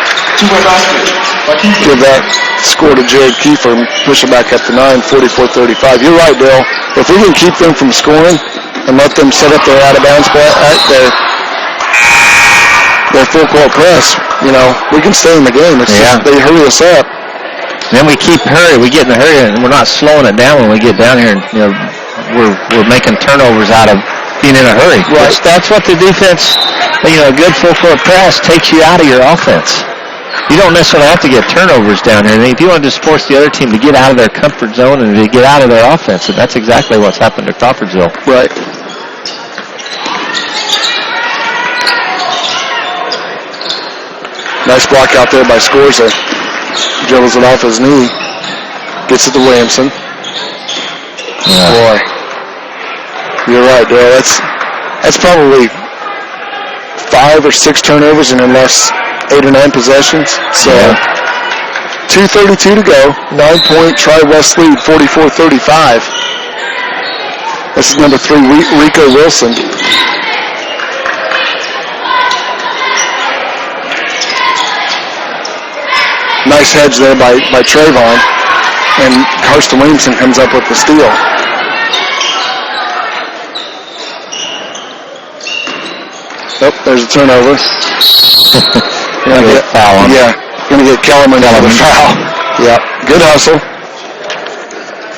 give that score to Jared Kiefer and push it back up to 9, 44-35. You're right, Dale. If we can keep them from scoring and let them set up their out-of-bounds play, their full-court press, we can stay in the game. It's just they hurry us up. Then we keep hurry. We get in a hurry, and we're not slowing it down when we get down here. And, we're making turnovers out of being in a hurry. Right. That's what the defense, a good full-court press takes you out of your offense. You don't necessarily have to get turnovers down here. And if you want to just force the other team to get out of their comfort zone and to get out of their offense, and that's exactly what's happened to Crawfordsville. Right. Nice block out there by Scorza. Dribbles it off his knee. Gets it to Williamson. Yeah. Boy. You're right, Dale. That's probably 5 or 6 turnovers in the last 8 or 9 possessions. So 2:32 to go. 9-point Tri-West lead, 44-35. This is number 3, Rico Wilson. Nice hedge there by Trayvon. And Karsten Williamson comes up with the steal. Nope, there's a turnover. Gonna get a foul on. Yeah, going to get Kellerman out of the foul. Yeah, good hustle.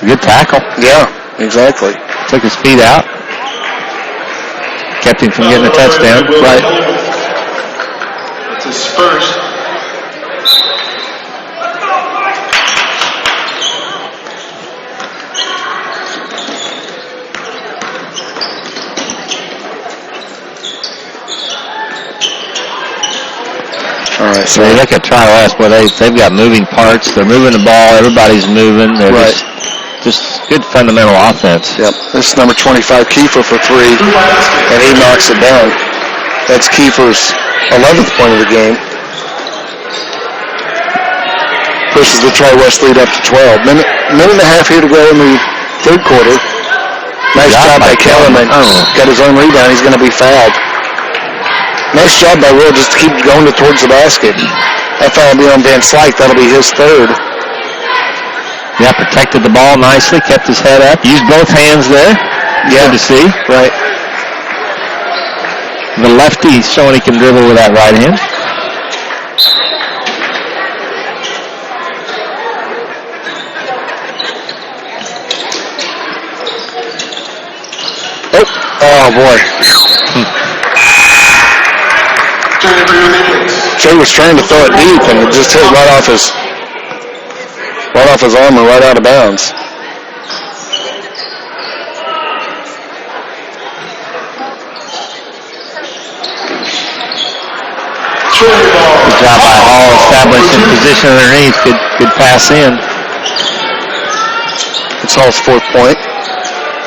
Good tackle. Yeah, exactly. Took his feet out. Kept him from getting a touchdown. Right. It's his first. All right, So you look at Tri-West, boy, they've got moving parts. They're moving the ball. Everybody's moving. They're just good fundamental offense. Yep. This is number 25, Kiefer for 3, and he knocks it down. That's Kiefer's 11th point of the game. Pushes the Tri-West lead up to 12. Minute and a half here to go in the third quarter. Nice job by Kellerman. Got his own rebound. He's going to be fouled. Nice job by Will just to keep going towards the basket. That foul will be on Van Slyke. That'll be his 3rd. Yeah, protected the ball nicely, kept his head up, used both hands there. Yeah. Good to see. Right. The lefty showing he can dribble with that right hand. Oh boy. Jay was trying to throw it deep and it just hit right off his arm and right out of bounds. Good job by Hall, establishing position underneath. Good pass in. It's Hall's 4th point.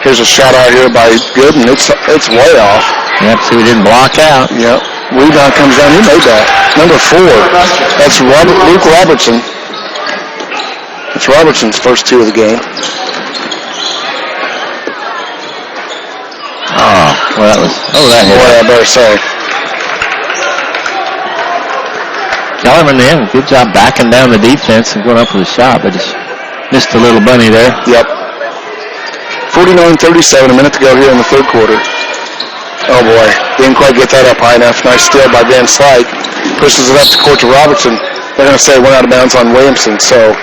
Here's a shot out here by Gooden. It's way off. Yep, so he didn't block out. Yep. Rebound comes down. He made that. Number 4. That's Luke Robertson. It's Robertson's first 2 of the game. Oh, well, that hit. Boy, I better say. Kellerman then, good job backing down the defense and going up with a shot, but just missed a little bunny there. Yep. 49-37, a minute to go here in the third quarter. Oh boy, didn't quite get that up high enough. Nice steal by Van Slyke. Pushes it up to court to Robertson. They're going to say it went out of bounds on Williamson, so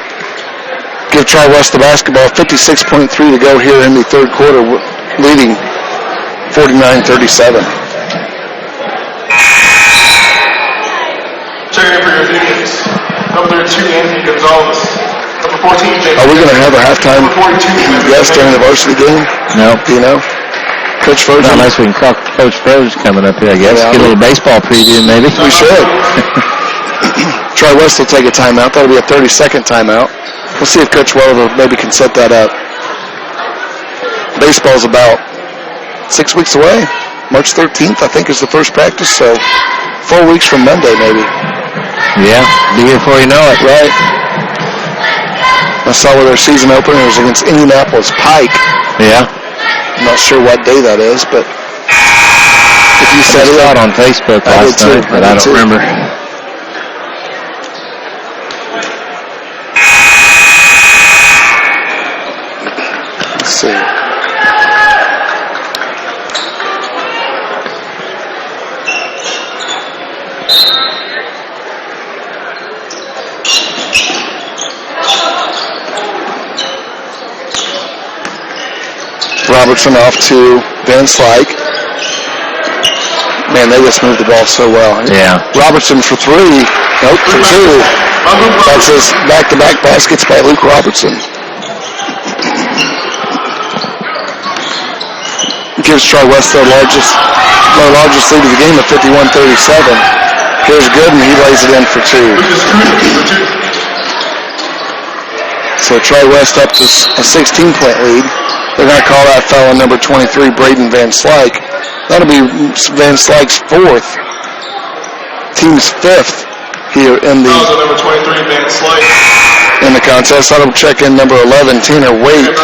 give Tri-West the basketball. 56.3 to go here in the third quarter, leading 49-37. Checking in for your Athenians. Number 2, Anthony Gonzalez. Number 14, James. Are we going to have a halftime guest during the varsity game? No. Do you know? Coach Frozen? Not unless we can call Coach Froze coming up here, I guess. Yeah. Get a little baseball preview, maybe. We should. Tri-West will take a timeout. That'll be a 30-second timeout. We'll see if Coach Welliver maybe can set that up. Baseball's about 6 weeks away. March 13th, I think, is the first practice, so 4 weeks from Monday, maybe. Yeah, be here before you know it. Right. I saw where their season opener was against Indianapolis Pike. Yeah. I'm not sure what day that is, but if you said I it, saw it on Facebook last night, but I don't remember. Robertson off to Van Slyke. Man, they just moved the ball so well. Yeah. Robertson for three. Nope, for two. That's his back-to-back baskets by Luke Robertson. Gives Tri-West their largest lead of the game at 51-37. Here's Gooden. He lays it in for two. So Tri-West up to a 16-point lead. They're going to call that foul on number 23, Braden Van Slyke. That'll be Van Slyke's fourth. Team's fifth here in the number 23, Van Slyke. In the contest. That'll check in number 11, Tanner Waite.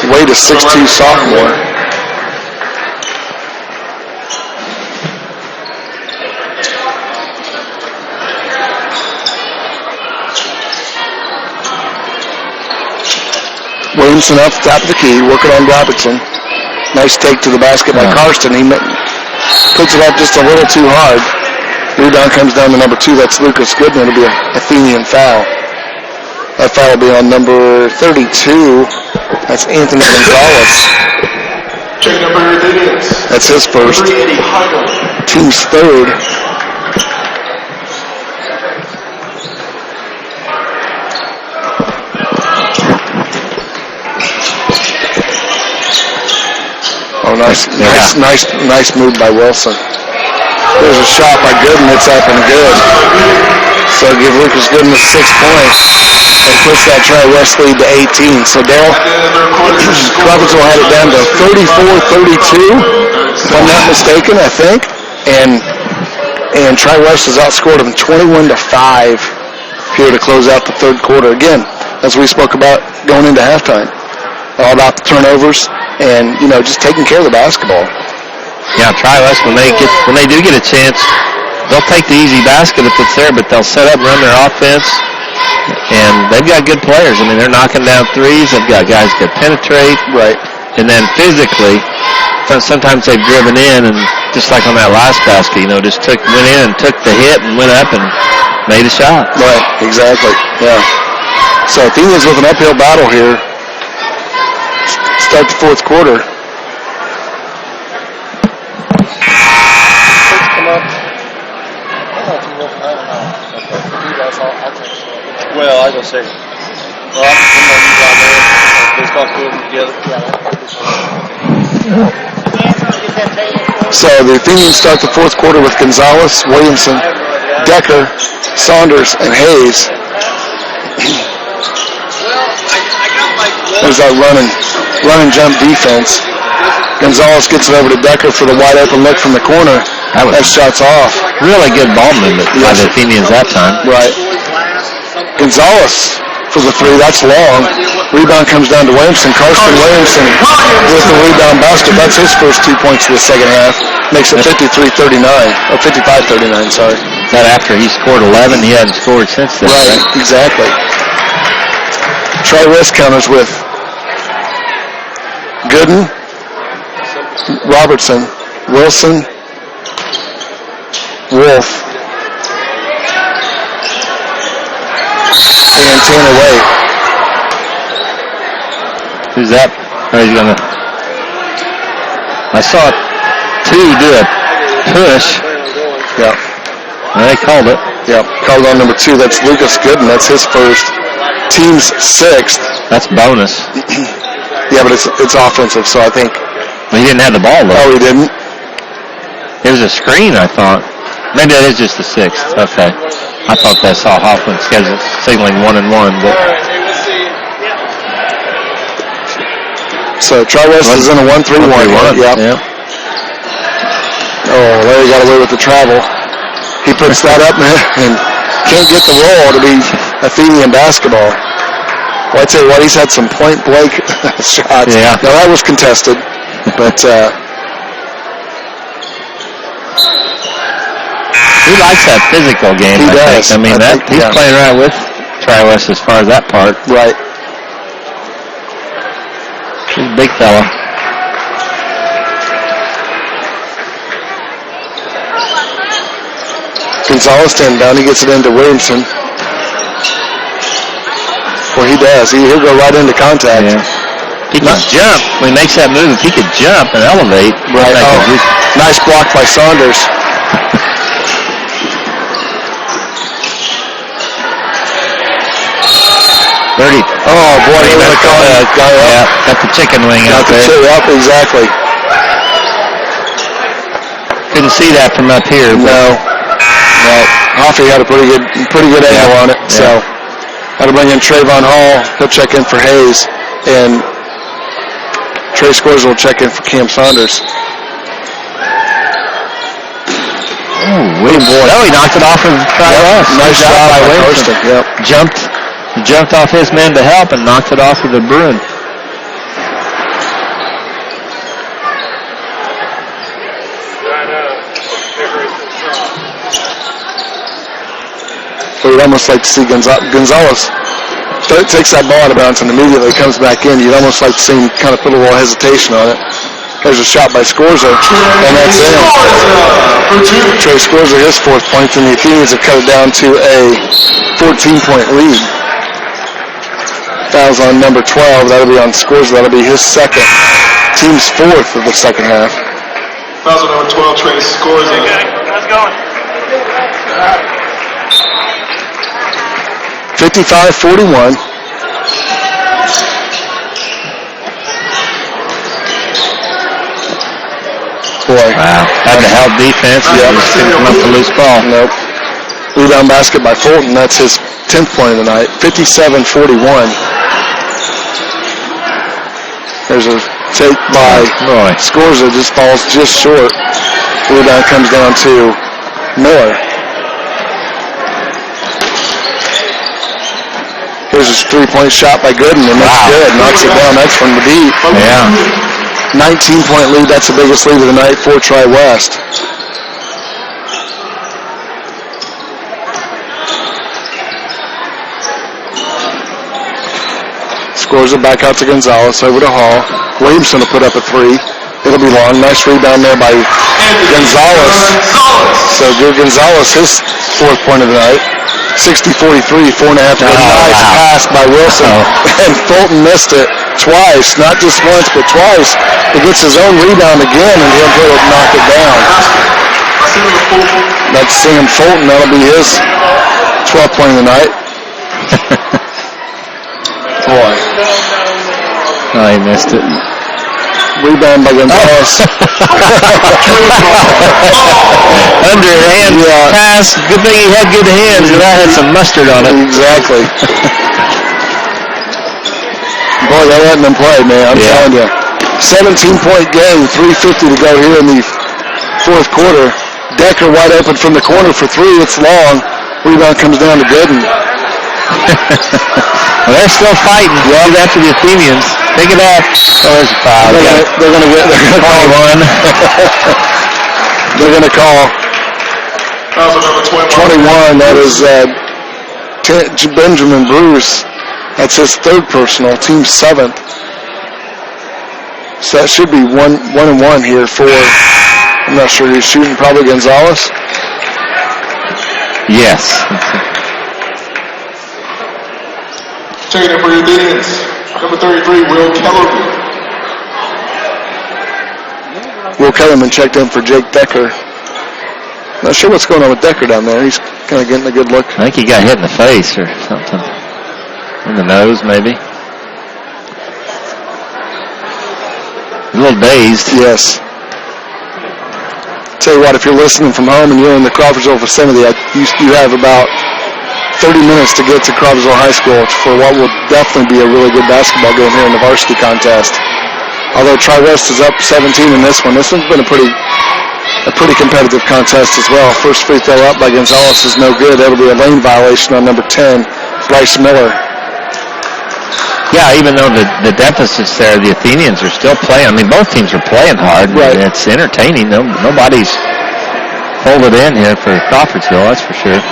Waite, a 6'2 sophomore. Williamson up top of the key, working on Robertson. Nice take to the basket by Karsten. He puts it up just a little too hard. Rebound comes down to number 2. That's Lucas Gooden. It'll be an Athenian foul. That foul will be on number 32. That's Anthony Gonzalez. Check number Athenians. That's his first. Team's third. Oh, nice move by Wilson. There's a shot by Gooden. It's up and good. So give Lucas Gooden 6 points and push that Tri-West lead to 18. So Dale, Crawfordsville had it down to 34-32, if I'm not mistaken, I think. And Tri-West has outscored them 21-5 here to close out the third quarter. Again, as we spoke about going into halftime, all about the turnovers and just taking care of the basketball. Yeah, Tri-West, when they do get a chance, they'll take the easy basket if it's there, but they'll set up and run their offense. And they've got good players. I mean, they're knocking down threes. They've got guys that penetrate. Right. And then physically, sometimes they've driven in and just like on that last basket, just went in and took the hit and went up and made a shot. Right, exactly. Yeah. So Athenians with an uphill battle here. Start the fourth quarter. Well, I was going to say, baseball field together. So the Athenians start the fourth quarter with Gonzalez, Williamson, Decker, Saunders, and Hayes. There's that run and jump defense. Gonzalez gets it over to Decker for the wide open look from the corner. That shot's off. Really good ball movement by the Athenians that time. Right. Gonzalez for the three. That's long. Rebound comes down to Williamson. Karsten Williamson with the rebound basket. That's his first 2 points of the second half. Makes it 53-39. Or 55-39, sorry. That after he scored 11, he hadn't scored since then. Right, exactly. Tri-West counters with Gooden, Robertson, Wilson, Wolf, and Tanner Waite. Who's that? Oh, he's gonna. I saw two do a push. Yep. And they called it. Yep. Called on number 2. That's Lucas Gooden. That's his first. Team's sixth. That's bonus. Yeah, but it's offensive, so I think. Well, he didn't have the ball though. Oh, he didn't. It was a screen, I thought. Maybe that is just the sixth. Okay. I thought I saw Hoffman signaling 1-1, but. So Tri-West is in a 1-3-1. Yep. Yeah. Oh, Larry got away with the travel. He puts that up and can't get the roll to be Athenian basketball. Well, I'd say he's had some point blank shots. Yeah. Now that was contested, but he likes that physical game. He does. I mean, he's playing right with Tri-West as far as that part. Right. He's a big fella. Gonzalez stand down. He gets it into Williamson. Well, he does. He'll go right into contact. Yeah. He can jump. When he makes that move, if he could jump and elevate. Right. Nice block by Saunders. Oh, boy, he went got the chicken wing out there. Yep, exactly. Couldn't see that from up here. No. Hoffey had a pretty good angle on it. Yeah. So, had to bring in Trayvon Hall. He'll check in for Hayes, and Trey Squires will check in for Cam Saunders. Oh, boy! Oh, he knocked it off of Nice job by Williamson. Yep. Jumped off his man to help and knocked it off of the Bruin. So you'd almost like to see Gonzalez takes that ball out of bounds and immediately comes back in. You'd almost like to see him kind of put a little hesitation on it. There's a shot by Scorza, and that's in. Trey Scorza, his 4th point, and the Athenians have cut it down to a 14-point lead. Fouls on number 12. That'll be on Scorza. That'll be his 2nd. Team's 4th of the second half. Fouls on number 12, Trey Scorza. Okay, let's go. 55-41. Boy. Wow. Having to help defense. Just couldn't come up with a loose ball. Nope. Rebound basket by Fulton. That's his 10th point of the night. 57-41. There's a take by Scorza. Just falls just short. Rebound comes down to Miller. Here's a 3-point shot by Gooden, and that's good. Knocks it down. That's from the deep. Yeah. 19-point lead. That's the biggest lead of the night for Tri-West. Scores it back out to Gonzalez. Over to Hall. Williamson will put up a 3. It'll be long. Nice rebound there by Gonzalez. So good Gonzalez, his 4th point of the night. 60-43, 4.5 to go. Nice pass by Wilson. And Fulton missed it twice. Not just once, but twice. He gets his own rebound again, and he'll go knock it down. That's Sam Fulton. That'll be his 12th point of the night. Boy. Oh, he missed it. Rebound by Gonzalez. Underhand pass. Good thing he had good hands, and that had some mustard on it. Exactly. Boy, they're letting them play, man. I'm telling you. 17-point game, 3:50 to go here in the 4th quarter. Decker wide open from the corner for 3. It's long. Rebound comes down to Gooden. Well, they're still fighting. Well, after the Athenians. Pick it up. Oh, there's a foul. They're going to call one. They're going to call 21. That is Benjamin Bruce. That's his 3rd personal. Team 7th. So that should be 1-1 here for. I'm not sure who's shooting. Probably Gonzalez. Yes. Checking in for your Athenians. Number 33, Will Kellerman. Will Kellerman checked in for Jake Decker. Not sure what's going on with Decker down there. He's kind of getting a good look. I think he got hit in the face or something. In the nose, maybe. A little dazed. Yes. Tell you what, if you're listening from home and you're in the Crawfordsville vicinity, you have about 30 minutes to get to Crawfordsville High School for what will definitely be a really good basketball game here in the varsity contest. Although Tri-West is up 17 in this one. This one's been a pretty competitive contest as well. First free throw up by Gonzalez is no good. That'll be a lane violation on number 10, Bryce Miller. Yeah, even though the deficit's there, the Athenians are still playing. I mean, both teams are playing hard. Right. It's entertaining. Nobody's folded in here for Crawfordsville, that's for sure.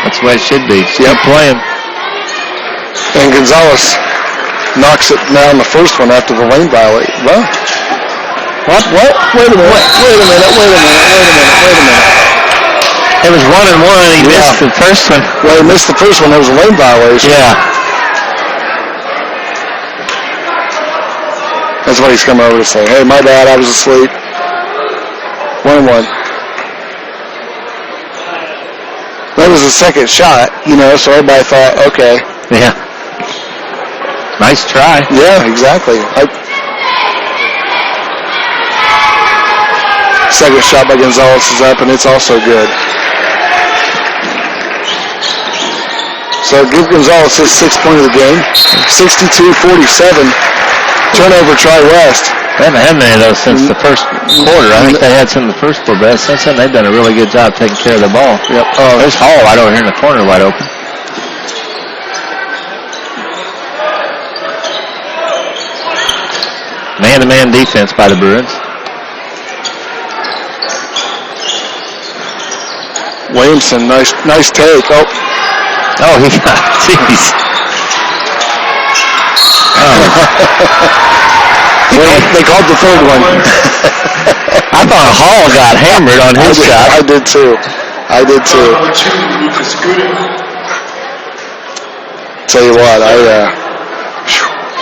That's the way it should be. Still playing. And Gonzalez knocks it down the first one after the lane violation. Well, what? Wait a minute. It was 1-1. He missed the first one. Well, he missed the first one. There was a lane violation. Yeah. That's what he's coming over to say. Hey, my bad, I was asleep. 1-1. That was the second shot, so everybody thought, okay. Yeah. Nice try. Yeah, exactly. Second shot by Gonzalez is up, and it's also good. So give Gonzalez his 6th point of the game. 62-47. Turnover, Tri-West. They haven't had many of those since the first quarter. I think they had some in the first quarter, but since then they've done a really good job taking care of the ball. Yep. There's Hall right over here in the corner, wide open. Man-to-man defense by the Bruins. Williamson, nice take. Oh, he got, jeez. They called the third one. I thought Hall got hammered on his shot. I did too. Tell you what,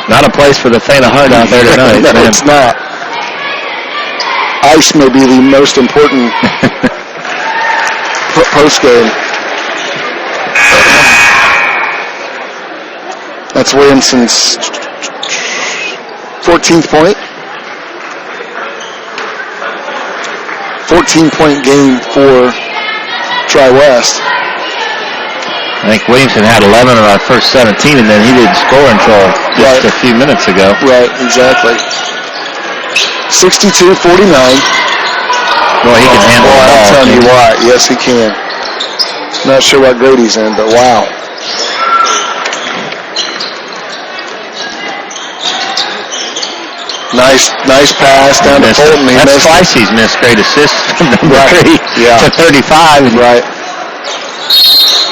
not a place for the faint of heart out there tonight. No, man. It's not. Ice may be the most important post game. That's Williamson's 14th point. 14-point game for Tri-West. I think Williamson had 11 of our first 17, and then he didn't score until just a few minutes ago. Right, exactly. 62-49. Boy, he can handle the ball. I'm telling you what. Yes, he can. Not sure what grade he's in, but wow. Nice pass down to Fulton. That's twice he's missed. Great assist from number 3 to 35. Right.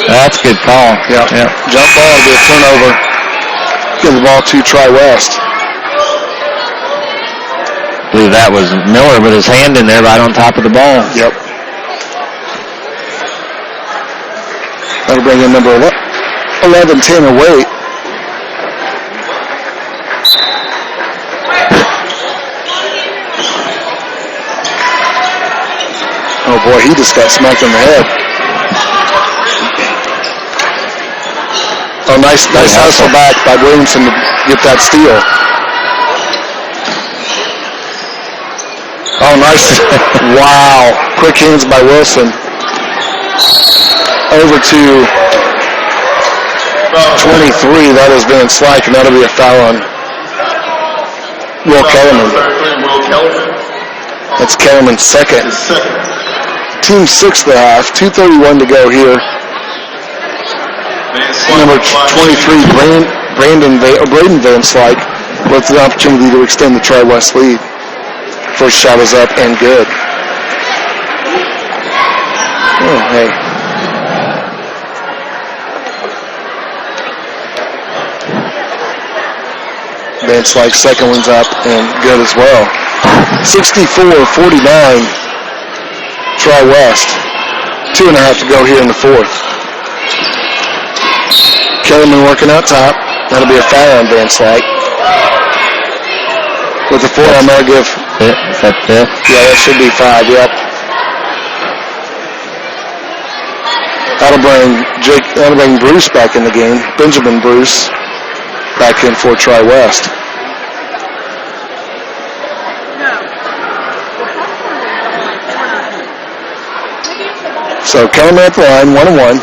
That's a good call. Yeah. Jump ball to be a turnover. Give the ball to Tri-West. I believe that was Miller with his hand in there right on top of the ball. Yep. That'll bring in number 11, Tanner Waite. Oh boy, he just got smacked in the head. Oh, nice hustle back by Williamson to get that steal. Oh, nice. Wow. Quick hands by Wilson. Over to 23. That has been slack, and that'll be a foul on Will Kellerman. That's Kellerman's second. Team 6 to half. 2:31 to go here. Number 23, Braden Van Slyke, with the opportunity to extend the Tri-West lead. First shot is up and good. Oh, hey. Van Slyke's second one's up and good as well. 64-49, Tri-West. 2.5 to go here in the fourth. Kellerman working out top. That'll be a foul on Van Slyke. With the forearm, I'll give. Is that fifth? Yeah, that should be 5. Yep. That'll bring Bruce back in the game. Benjamin Bruce back in for Tri-West. So Kellerman at the line, 1-1.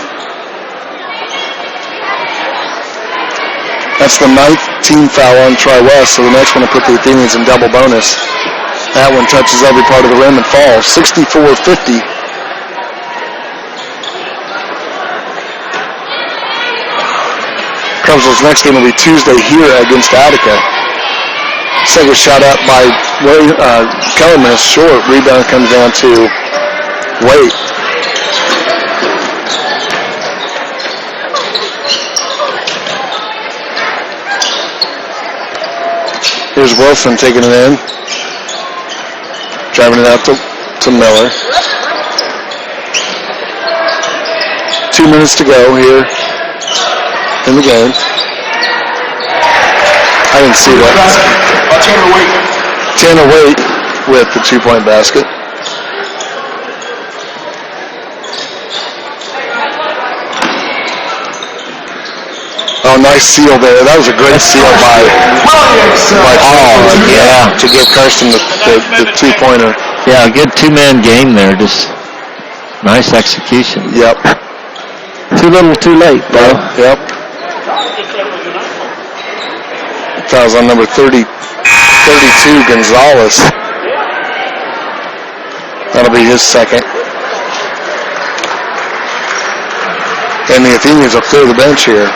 That's the 9th team foul on Tri-West, so the next one will put the Athenians in double bonus. That one touches every part of the rim and falls. 64-50. Crawfordsville's next game will be Tuesday here against Attica. Second shot up by Kellerman is short. Rebound comes down to Waite. Here's Wilson taking it in. Driving it out to Miller. 2 minutes to go here in the game. I didn't see that. Tanner Waite with the 2-point basket. Oh, nice seal there. That was a great seal by to give Kirsten the 2-pointer. Yeah, a good two-man game there. Just nice execution. Yep. Too little, too late, bro. Yep. Fouls on number 32, Gonzalez. That'll be his second. And the Athenians will clear the bench here.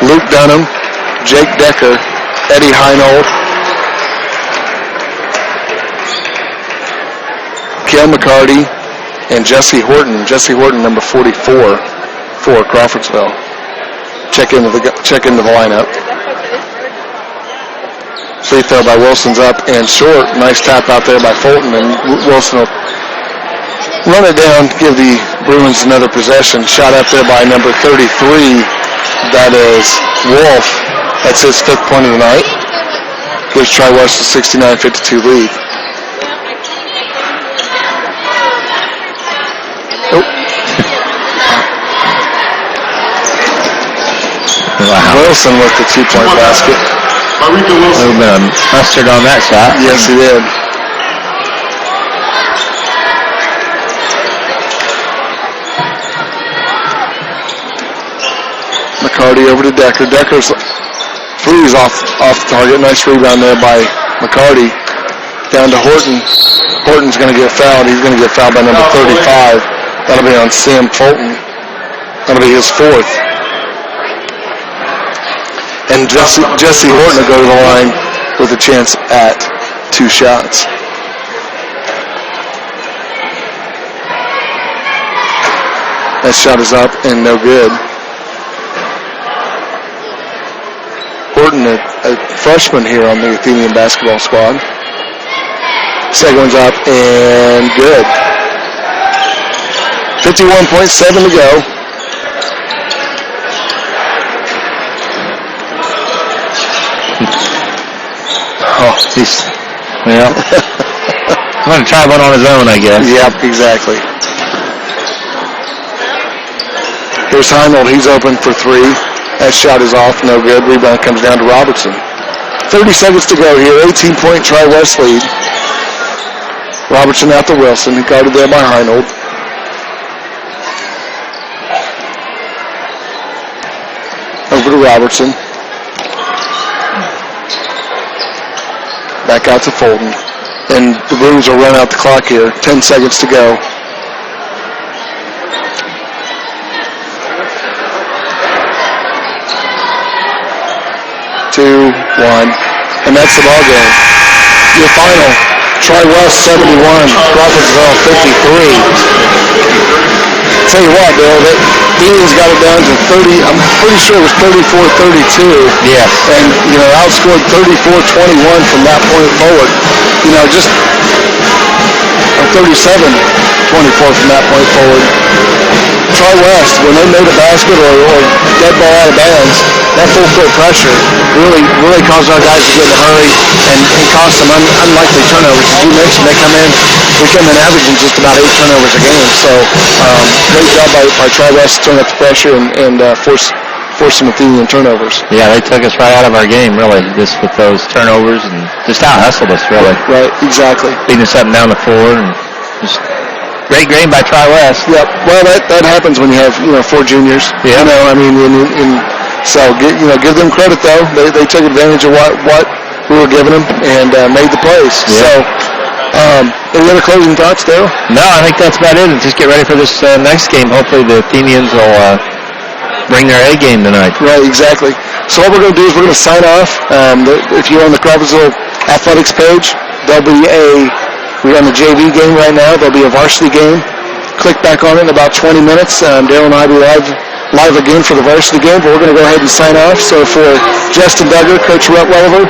Luke Dunham, Jake Decker, Eddie Heinold, Kel McCarty, and Jesse Horton. Jesse Horton, number 44 for Crawfordsville. Check into the lineup. Free throw by Wilson's up and short. Nice tap out there by Fulton, and Wilson will run it down, give the Bruins another possession. Shot up there by number 33. That is Wolf. That's his 5th point of the night. Gives Tri-West a 69-52 lead. Wow. Wilson with the 2-point basket. A little bit of mustard on that shot. Yes, he did. McCarty over to Decker. Decker's three's off the target. Nice rebound there by McCarty. Down to Horton. Horton's going to get fouled. He's going to get fouled by number 35. That'll be on Sam Fulton. That'll be his 4th. And Jesse Horton will go to the line with a chance at 2 shots. That shot is up and no good. Horton, a freshman here on the Athenian basketball squad. Second one's up and good. 51.7 to go. Oh, well, I'm going to try one on his own, I guess. Yep, exactly. Here's Heinold. He's open for 3. That shot is off, no good. Rebound comes down to Robertson. 30 seconds to go here. 18-point Tri-West lead. Robertson out to Wilson. He guarded there by Heinold. Over to Robertson. Back out to Fulton. And the Bruins will run out the clock here. 10 seconds to go. 2, 1, and that's the ball game. Your final, Tri-West 71, Crawfordsville 53. Tell you what, Bill, the Athenians got it down to 30, I'm pretty sure it was 34-32. Yes. And, outscored 34-21 from that point forward. Just 37-24 from that point forward. Tri-West, when they made a basket or dead ball out of bounds, that full court pressure really caused our guys to get in a hurry and cause some unlikely turnovers. As you mentioned, we come in averaging just about 8 turnovers a game. So great job by Tri-West to turn up the pressure and force some Athenian turnovers. Yeah, they took us right out of our game, really, just with those turnovers and just out-hustled us, really. Right, exactly. Beating us up and down the floor and just great game by Tri-West. Yep. Well, that happens when you have 4 juniors. Yeah. So give them credit though. They took advantage of what we were giving them and made the plays. Yeah. So, any other closing thoughts, Dale? No, I think that's about it. And just get ready for this next game. Hopefully the Athenians will bring their A game tonight. Right, exactly. So what we're going to do is we're going to sign off. If you're on the Crawfordsville Athletics page, we're on the JV game right now. There'll be a varsity game. Click back on it in about 20 minutes. Dale and I will be live again for the varsity game, but we're going to go ahead and sign off. So for Justin Duggar, Coach Rhett Welliver,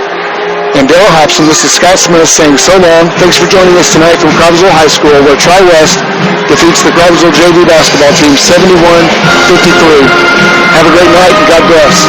and Dale Hobson, this is Scott Smith saying so long. Thanks for joining us tonight from Crawfordsville High School, where Tri-West defeats the Crawfordsville JV basketball team 71-53. Have a great night and God bless.